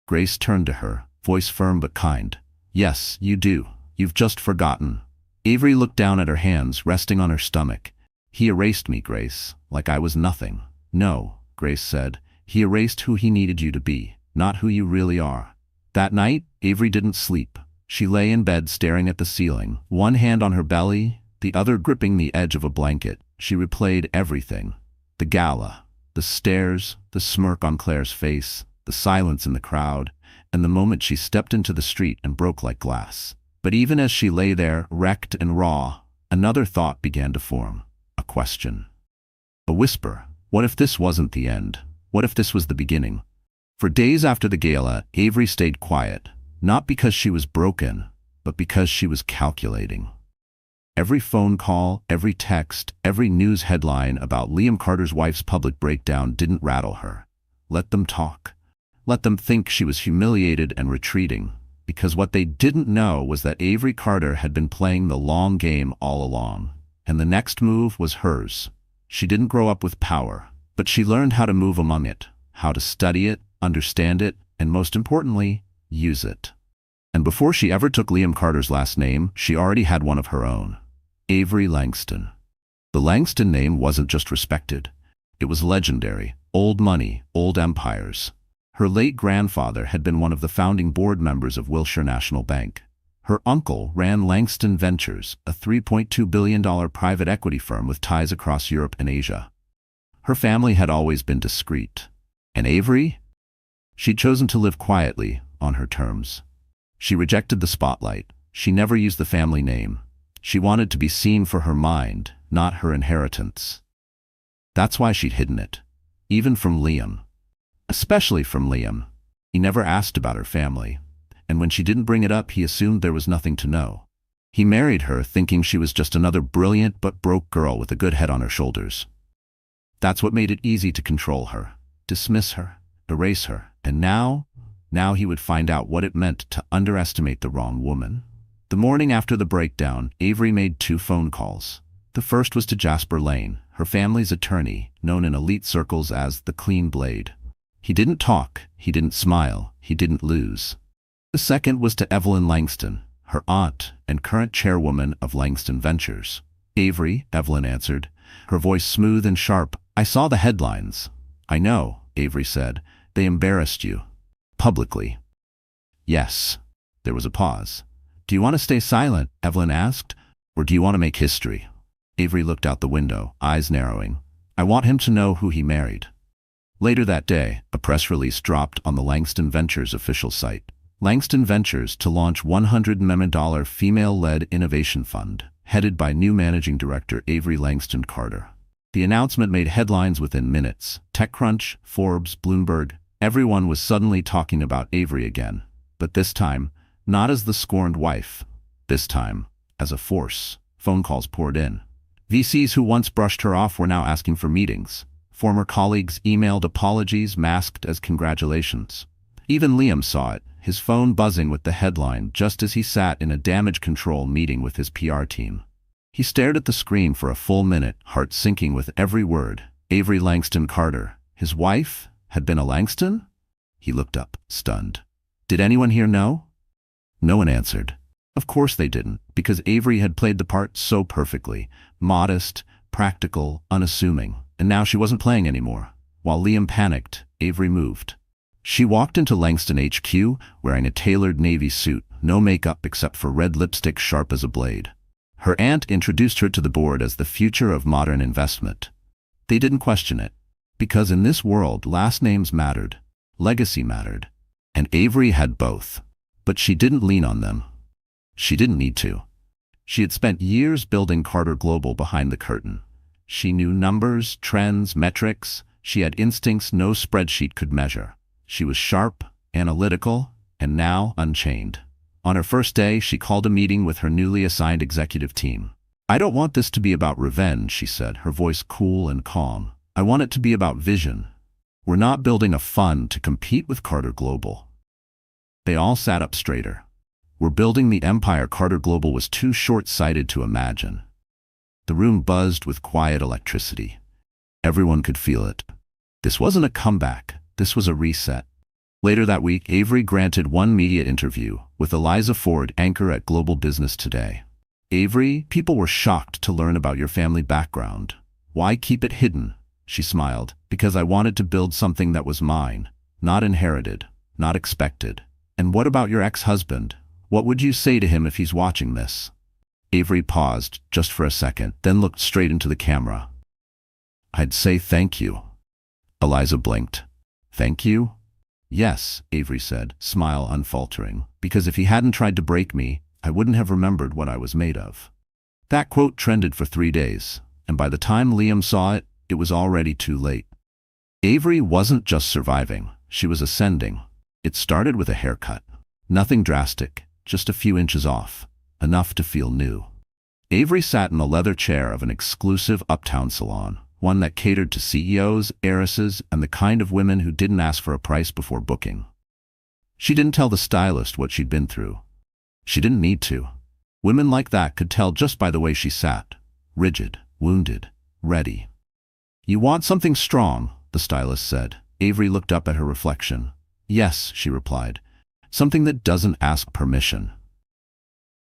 Grace turned to her, voice firm but kind. "Yes, you do. You've just forgotten." Avery looked down at her hands, resting on her stomach. "He erased me, Grace, like I was nothing." "No," Grace said. "He erased who he needed you to be, not who you really are." That night, Avery didn't sleep. She lay in bed staring at the ceiling, one hand on her belly, the other gripping the edge of a blanket. She replayed everything. The gala, the stares, the smirk on Claire's face, the silence in the crowd, and the moment she stepped into the street and broke like glass. But even as she lay there, wrecked and raw, another thought began to form. A question. A whisper. What if this wasn't the end? What if this was the beginning? For days after the gala, Avery stayed quiet. Not because she was broken, but because she was calculating. Every phone call, every text, every news headline about Liam Carter's wife's public breakdown didn't rattle her. Let them talk. Let them think she was humiliated and retreating. Because what they didn't know was that Avery Carter had been playing the long game all along. And the next move was hers. She didn't grow up with power, but she learned how to move among it, how to study it, understand it, and most importantly, use it. And before she ever took Liam Carter's last name, she already had one of her own. Avery Langston. The Langston name wasn't just respected. It was legendary. Old money, old empires. Her late grandfather had been one of the founding board members of Wilshire National Bank. Her uncle ran Langston Ventures, a $3.2 billion private equity firm with ties across Europe and Asia. Her family had always been discreet. And Avery? She'd chosen to live quietly, on her terms. She rejected the spotlight. She never used the family name. She wanted to be seen for her mind, not her inheritance. That's why she'd hidden it. Even from Liam. Especially from Liam. He never asked about her family, and when she didn't bring it up, he assumed there was nothing to know. He married her thinking she was just another brilliant but broke girl with a good head on her shoulders. That's what made it easy to control her, dismiss her, erase her, and now he would find out what it meant to underestimate the wrong woman. The morning after the breakdown, Avery made 2 phone calls. The first was to Jasper Lane, her family's attorney, known in elite circles as the Clean Blade. He didn't talk, he didn't smile, he didn't lose. The second was to Evelyn Langston, her aunt and current chairwoman of Langston Ventures. "Avery," Evelyn answered, her voice smooth and sharp. "I saw the headlines." "I know," Avery said. "They embarrassed you. Publicly." "Yes." There was a pause. "Do you want to stay silent?" Evelyn asked. "Or do you want to make history?" Avery looked out the window, eyes narrowing. "I want him to know who he married." Later that day, a press release dropped on the Langston Ventures official site. Langston Ventures to launch $100 million female-led innovation fund, headed by new managing director Avery Langston Carter. The announcement made headlines within minutes. TechCrunch, Forbes, Bloomberg, everyone was suddenly talking about Avery again. But this time, not as the scorned wife. This time, as a force. Phone calls poured in. VCs who once brushed her off were now asking for meetings. Former colleagues emailed apologies masked as congratulations. Even Liam saw it, his phone buzzing with the headline just as he sat in a damage control meeting with his PR team. He stared at the screen for a full minute, heart sinking with every word. Avery Langston Carter, his wife, had been a Langston? He looked up, stunned. Did anyone here know? No one answered. Of course they didn't, because Avery had played the part so perfectly. Modest, practical, unassuming. And now she wasn't playing anymore. While Liam panicked, Avery moved. She walked into Langston HQ, wearing a tailored navy suit, no makeup except for red lipstick sharp as a blade. Her aunt introduced her to the board as the future of modern investment. They didn't question it, because in this world last names mattered, legacy mattered, and Avery had both. But she didn't lean on them. She didn't need to. She had spent years building Carter Global behind the curtain. She knew numbers, trends, metrics. She had instincts no spreadsheet could measure. She was sharp, analytical, and now unchained. On her first day, she called a meeting with her newly assigned executive team. "I don't want this to be about revenge," she said, her voice cool and calm. "I want it to be about vision. We're not building a fund to compete with Carter Global." They all sat up straighter. "We're building the empire Carter Global was too short-sighted to imagine." The room buzzed with quiet electricity. Everyone could feel it. This wasn't a comeback. This was a reset. Later that week, Avery granted one media interview with Eliza Ford, anchor at Global Business Today. "Avery, people were shocked to learn about your family background. Why keep it hidden?" She smiled. "Because I wanted to build something that was mine, not inherited, not expected." "And what about your ex-husband? What would you say to him if he's watching this?" Avery paused just for a second, then looked straight into the camera. "I'd say thank you." Eliza blinked. "Thank you?" "Yes," Avery said, smile unfaltering, "because if he hadn't tried to break me, I wouldn't have remembered what I was made of." That quote trended for 3 days, and by the time Liam saw it, it was already too late. Avery wasn't just surviving, she was ascending. It started with a haircut. Nothing drastic, just a few inches off, enough to feel new. Avery sat in the leather chair of an exclusive uptown salon, one that catered to CEOs, heiresses, and the kind of women who didn't ask for a price before booking. She didn't tell the stylist what she'd been through. She didn't need to. Women like that could tell just by the way she sat. Rigid, wounded, ready. "You want something strong," the stylist said. Avery looked up at her reflection. "Yes," she replied. "Something that doesn't ask permission."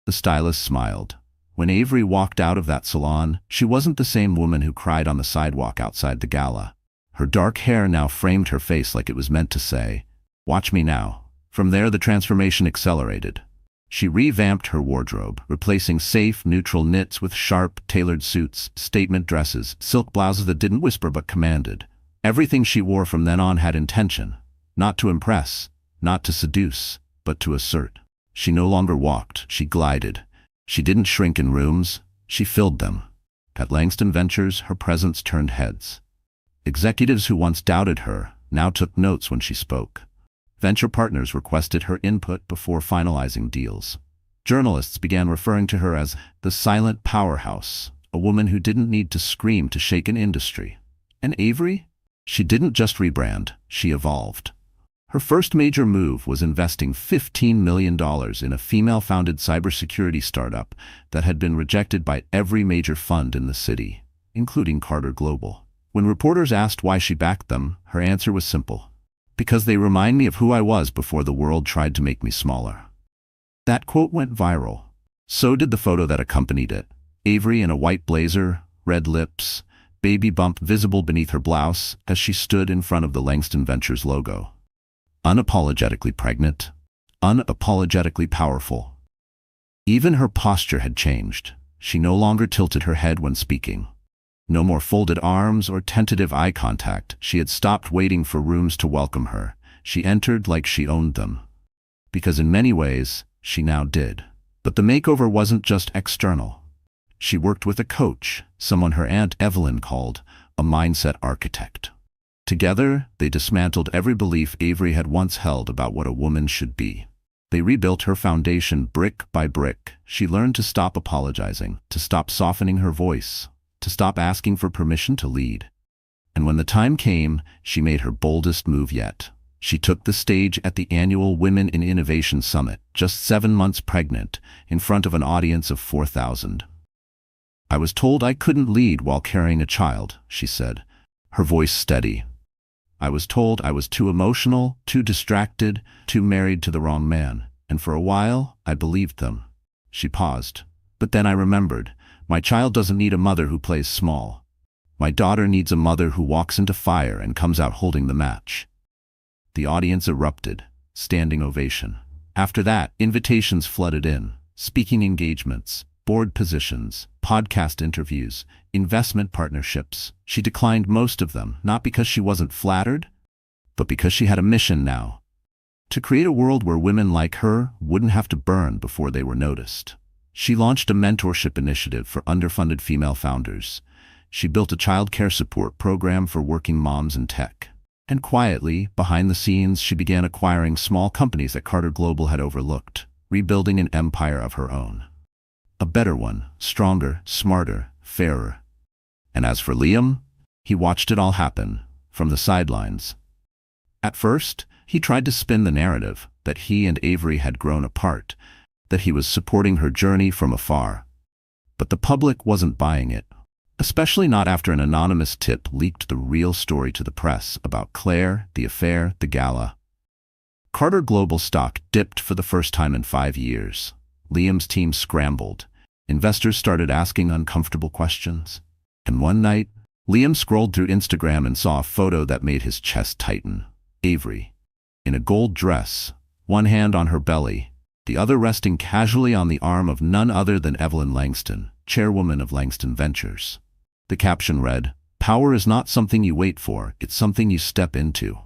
The stylist smiled. When Avery walked out of that salon, she wasn't the same woman who cried on the sidewalk outside the gala. Her dark hair now framed her face like it was meant to say, "Watch me now." From there, the transformation accelerated. She revamped her wardrobe, replacing safe, neutral knits with sharp, tailored suits, statement dresses, silk blouses that didn't whisper but commanded. Everything she wore from then on had intention. Not to impress, not to seduce, but to assert. She no longer walked, she glided. She didn't shrink in rooms, she filled them. At Langston Ventures, her presence turned heads. Executives who once doubted her now took notes when she spoke. Venture partners requested her input before finalizing deals. Journalists began referring to her as the silent powerhouse, a woman who didn't need to scream to shake an industry. And Avery? She didn't just rebrand, she evolved. Her first major move was investing $15 million in a female-founded cybersecurity startup that had been rejected by every major fund in the city, including Carter Global. When reporters asked why she backed them, her answer was simple. Because they remind me of who I was before the world tried to make me smaller. That quote went viral. So did the photo that accompanied it. Avery in a white blazer, red lips, baby bump visible beneath her blouse as she stood in front of the Langston Ventures logo. Unapologetically pregnant, unapologetically powerful. Even her posture had changed. She no longer tilted her head when speaking. No more folded arms or tentative eye contact. She had stopped waiting for rooms to welcome her. She entered like she owned them. Because in many ways, she now did. But the makeover wasn't just external. She worked with a coach, someone her Aunt Evelyn called a mindset architect. Together, they dismantled every belief Avery had once held about what a woman should be. They rebuilt her foundation brick by brick. She learned to stop apologizing, to stop softening her voice, to stop asking for permission to lead. And when the time came, she made her boldest move yet. She took the stage at the annual Women in Innovation Summit, just 7 months pregnant, in front of an audience of 4,000. I was told I couldn't lead while carrying a child, she said, her voice steady. I was told I was too emotional, too distracted, too married to the wrong man, and for a while, I believed them. She paused. But then I remembered, my child doesn't need a mother who plays small. My daughter needs a mother who walks into fire and comes out holding the match. The audience erupted, standing ovation. After that, invitations flooded in, speaking engagements, board positions, podcast interviews, investment partnerships. She declined most of them, not because she wasn't flattered, but because she had a mission now. To create a world where women like her wouldn't have to burn before they were noticed. She launched a mentorship initiative for underfunded female founders. She built a child care support program for working moms in tech. And quietly, behind the scenes, she began acquiring small companies that Carter Global had overlooked, rebuilding an empire of her own. A better one, stronger, smarter, fairer. And as for Liam, he watched it all happen, from the sidelines. At first, he tried to spin the narrative that he and Avery had grown apart, that he was supporting her journey from afar. But the public wasn't buying it, especially not after an anonymous tip leaked the real story to the press about Claire, the affair, the gala. Carter Global stock dipped for the first time in 5 years. Liam's team scrambled. Investors started asking uncomfortable questions. And one night, Liam scrolled through Instagram and saw a photo that made his chest tighten. Avery, in a gold dress, one hand on her belly, the other resting casually on the arm of none other than Evelyn Langston, chairwoman of Langston Ventures. The caption read, "Power is not something you wait for, it's something you step into."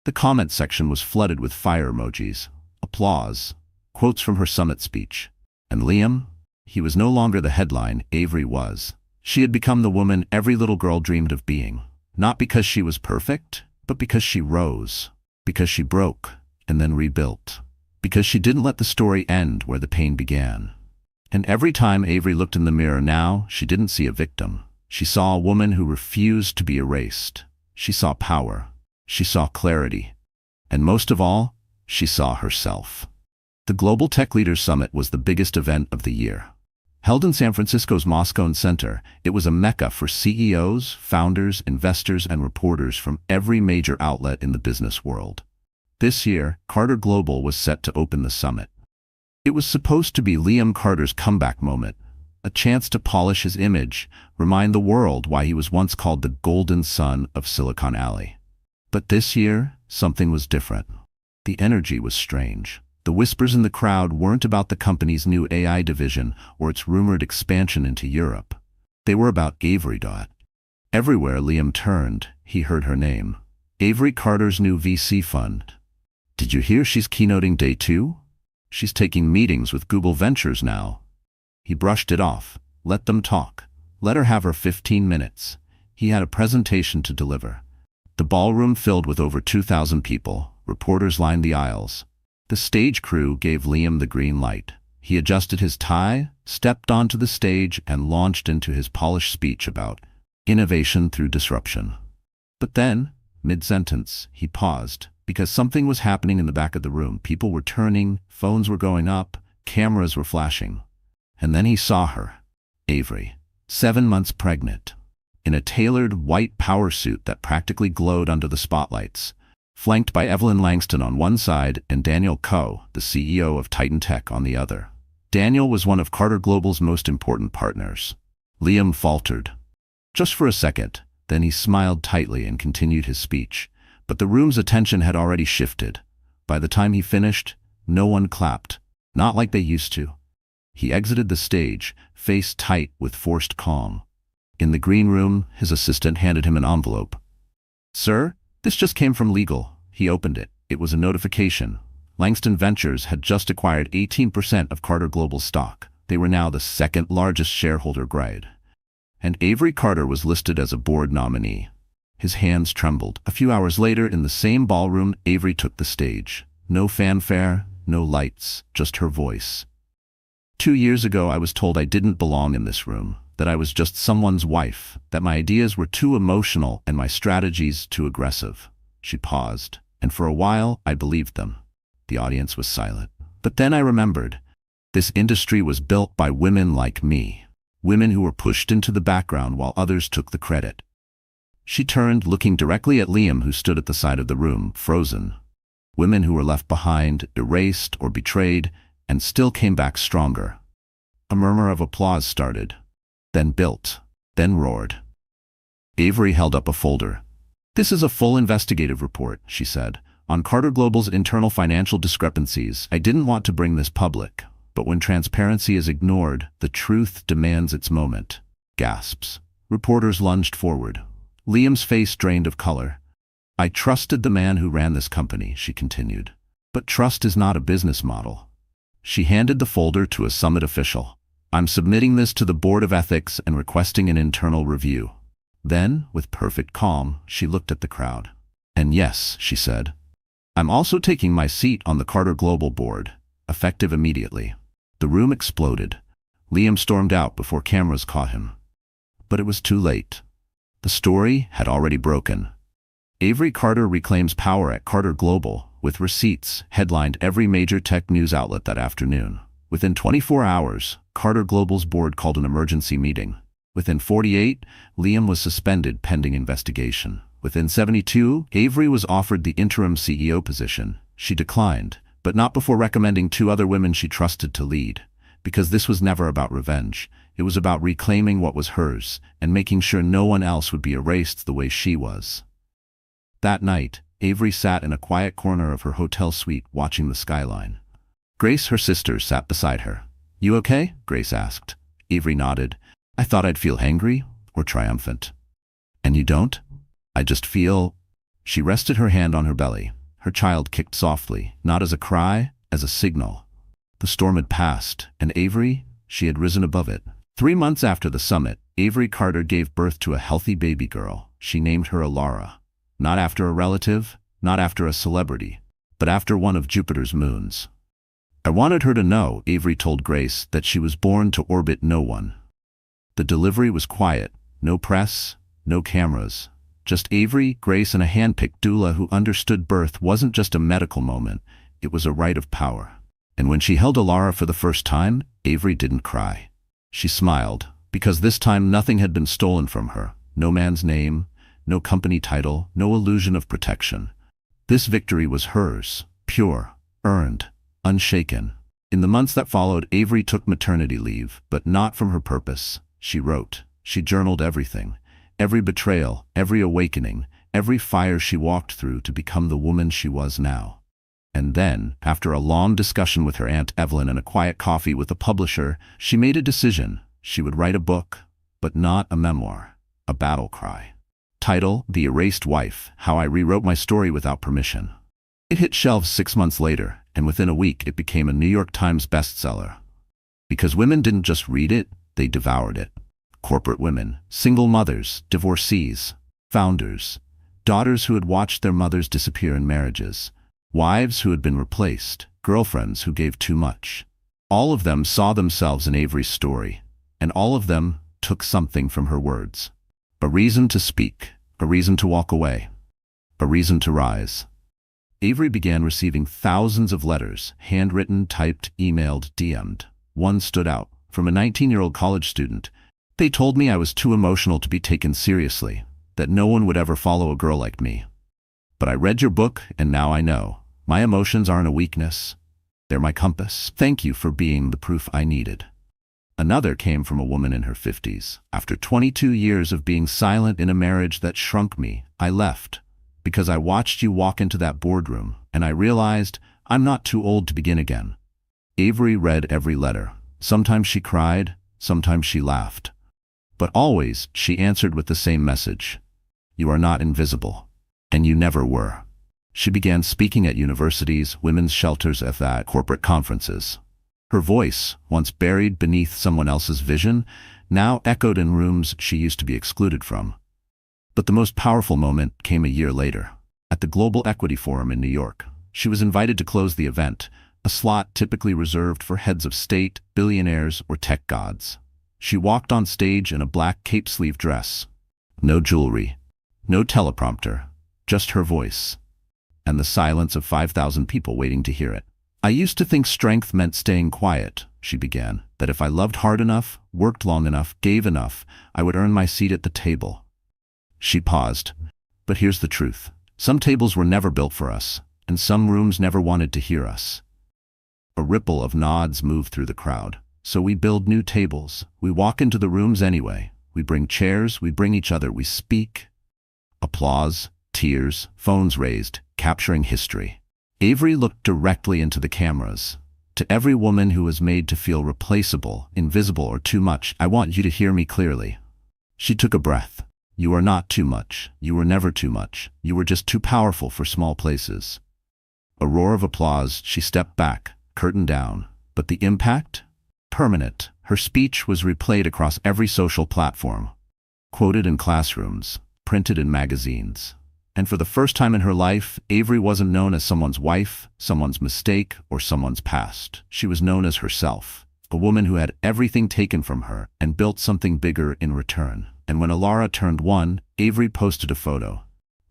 The comment section was flooded with fire emojis, applause, quotes from her summit speech. And Liam? He was no longer the headline, Avery was. She had become the woman every little girl dreamed of being. Not because she was perfect, but because she rose. Because she broke, and then rebuilt. Because she didn't let the story end where the pain began. And every time Avery looked in the mirror now, she didn't see a victim. She saw a woman who refused to be erased. She saw power. She saw clarity. And most of all, she saw herself. The Global Tech Leaders Summit was the biggest event of the year. Held in San Francisco's Moscone Center, it was a mecca for CEOs, founders, investors, and reporters from every major outlet in the business world. This year, Carter Global was set to open the summit. It was supposed to be Liam Carter's comeback moment, a chance to polish his image, remind the world why he was once called the golden son of Silicon Alley. But this year, something was different. The energy was strange. The whispers in the crowd weren't about the company's new AI division or its rumored expansion into Europe. They were about Avery. Everywhere Liam turned, he heard her name. Avery Carter's new VC fund. Did you hear she's keynoting day 2? She's taking meetings with Google Ventures now. He brushed it off. Let them talk. Let her have her 15 minutes. He had a presentation to deliver. The ballroom filled with over 2,000 people, Reporters lined the aisles. The stage crew gave Liam the green light. He adjusted his tie, stepped onto the stage, and launched into his polished speech about innovation through disruption. But then, mid-sentence, he paused, because something was happening in the back of the room. People were turning, phones were going up, cameras were flashing. And then he saw her, Avery, 7 months pregnant, in a tailored white power suit that practically glowed under the spotlights, flanked by Evelyn Langston on one side and Daniel Coe, the CEO of Titan Tech, on the other. Daniel was one of Carter Global's most important partners. Liam faltered. Just for a second, then he smiled tightly and continued his speech. But the room's attention had already shifted. By the time he finished, no one clapped, not like they used to. He exited the stage, face tight with forced calm. In the green room, his assistant handed him an envelope. "Sir, this just came from legal." He opened it. It was a notification. Langston Ventures had just acquired 18% of Carter Global stock. They were now the second largest shareholder grade. And Avery Carter was listed as a board nominee. His hands trembled. A few hours later, in the same ballroom, Avery took the stage. No fanfare, no lights, just her voice. 2 years ago, I was told I didn't belong in this room, that I was just someone's wife, that my ideas were too emotional and my strategies too aggressive. She paused, and for a while, I believed them. The audience was silent. But then I remembered. This industry was built by women like me. Women who were pushed into the background while others took the credit. She turned, looking directly at Liam, who stood at the side of the room, frozen. Women who were left behind, erased or betrayed, and still came back stronger. A murmur of applause started, then built, then roared. Avery held up a folder. "This is a full investigative report," she said, "on Carter Global's internal financial discrepancies. I didn't want to bring this public, but when transparency is ignored, the truth demands its moment." Gasps. Reporters lunged forward. Liam's face drained of color. "I trusted the man who ran this company," she continued. "But trust is not a business model." She handed the folder to a summit official. "I'm submitting this to the Board of Ethics and requesting an internal review." Then, with perfect calm, she looked at the crowd. "And yes," she said, "I'm also taking my seat on the Carter Global board, effective immediately." The room exploded. Liam stormed out before cameras caught him. But it was too late. The story had already broken. Avery Carter reclaims power at Carter Global, with receipts, headlined every major tech news outlet that afternoon. Within 24 hours, Carter Global's board called an emergency meeting. Within 48, Liam was suspended pending investigation. Within 72, Avery was offered the interim CEO position. She declined, but not before recommending 2 other women she trusted to lead. Because this was never about revenge. It was about reclaiming what was hers and making sure no one else would be erased the way she was. That night, Avery sat in a quiet corner of her hotel suite watching the skyline. Grace, her sister, sat beside her. "You okay?" Grace asked. Avery nodded. "I thought I'd feel angry or triumphant." "And you don't?" "I just feel—" She rested her hand on her belly. Her child kicked softly, not as a cry, as a signal. The storm had passed, and Avery, she had risen above it. 3 months after the summit, Avery Carter gave birth to a healthy baby girl. She named her Alara. Not after a relative, not after a celebrity, but after one of Jupiter's moons. "I wanted her to know," Avery told Grace, "that she was born to orbit no one." The delivery was quiet. No press, no cameras. Just Avery, Grace, and a hand-picked doula who understood birth wasn't just a medical moment, it was a rite of power. And when she held Alara for the first time, Avery didn't cry. She smiled, because this time nothing had been stolen from her. No man's name, no company title, no illusion of protection. This victory was hers, pure, earned, unshaken. In the months that followed, Avery took maternity leave, but not from her purpose. She wrote. She journaled everything. Every betrayal, every awakening, every fire she walked through to become the woman she was now. And then, after a long discussion with her Aunt Evelyn and a quiet coffee with a publisher, she made a decision. She would write a book, but not a memoir, a battle cry. Title: The Erased Wife, How I Rewrote My Story Without Permission. It hit shelves 6 months later, and within a week it became a New York Times bestseller. Because women didn't just read it, they devoured it. Corporate women, single mothers, divorcees, founders, daughters who had watched their mothers disappear in marriages. Wives who had been replaced, girlfriends who gave too much. All of them saw themselves in Avery's story, and all of them took something from her words. A reason to speak, a reason to walk away, a reason to rise. Avery began receiving thousands of letters, handwritten, typed, emailed, DM'd. One stood out, from a 19-year-old college student. They told me I was too emotional to be taken seriously, that no one would ever follow a girl like me. But I read your book, and now I know. My emotions aren't a weakness. They're my compass. Thank you for being the proof I needed. Another came from a woman in her 50s. After 22 years of being silent in a marriage that shrunk me, I left, because I watched you walk into that boardroom, and I realized I'm not too old to begin again. Avery read every letter. Sometimes she cried, sometimes she laughed. But always she answered with the same message. You are not invisible. And you never were. She began speaking at universities, women's shelters, at corporate conferences. Her voice, once buried beneath someone else's vision, now echoed in rooms she used to be excluded from. But the most powerful moment came a year later. At the Global Equity Forum in New York, she was invited to close the event, a slot typically reserved for heads of state, billionaires, or tech gods. She walked on stage in a black cape-sleeve dress. No jewelry, no teleprompter, just her voice, and the silence of 5,000 people waiting to hear it. I used to think strength meant staying quiet, she began, that if I loved hard enough, worked long enough, gave enough, I would earn my seat at the table. She paused. But here's the truth. Some tables were never built for us, and some rooms never wanted to hear us. A ripple of nods moved through the crowd. So we build new tables. We walk into the rooms anyway. We bring chairs, we bring each other, we speak. Applause, tears, phones raised, capturing history. Avery looked directly into the cameras. To every woman who was made to feel replaceable, invisible, or too much, I want you to hear me clearly. She took a breath. You are not too much. You were never too much. You were just too powerful for small places. A roar of applause, she stepped back, curtain down. But the impact? Permanent. Her speech was replayed across every social platform, quoted in classrooms, printed in magazines. And for the first time in her life, Avery wasn't known as someone's wife, someone's mistake, or someone's past. She was known as herself, a woman who had everything taken from her and built something bigger in return. And when Alara turned 1, Avery posted a photo.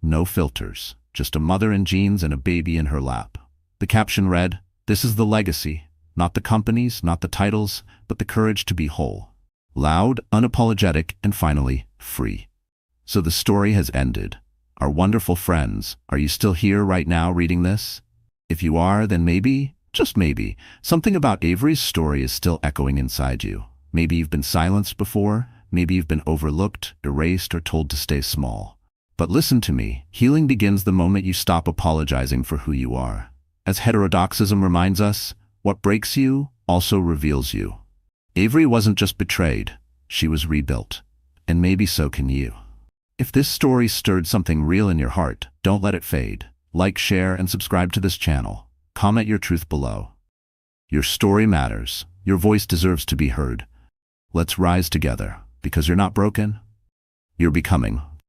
No filters, just a mother in jeans and a baby in her lap. The caption read, "This is the legacy. Not the companies, not the titles, but the courage to be whole. Loud, unapologetic, and finally, free." So the story has ended. Our wonderful friends, are you still here right now reading this? If you are, then maybe, just maybe, something about Avery's story is still echoing inside you. Maybe you've been silenced before, maybe you've been overlooked, erased, or told to stay small. But listen to me, healing begins the moment you stop apologizing for who you are. As heterodoxism reminds us, what breaks you also reveals you. Avery wasn't just betrayed, she was rebuilt. And maybe so can you. If this story stirred something real in your heart, don't let it fade. Like, share, and subscribe to this channel. Comment your truth below. Your story matters. Your voice deserves to be heard. Let's rise together, because you're not broken. You're becoming.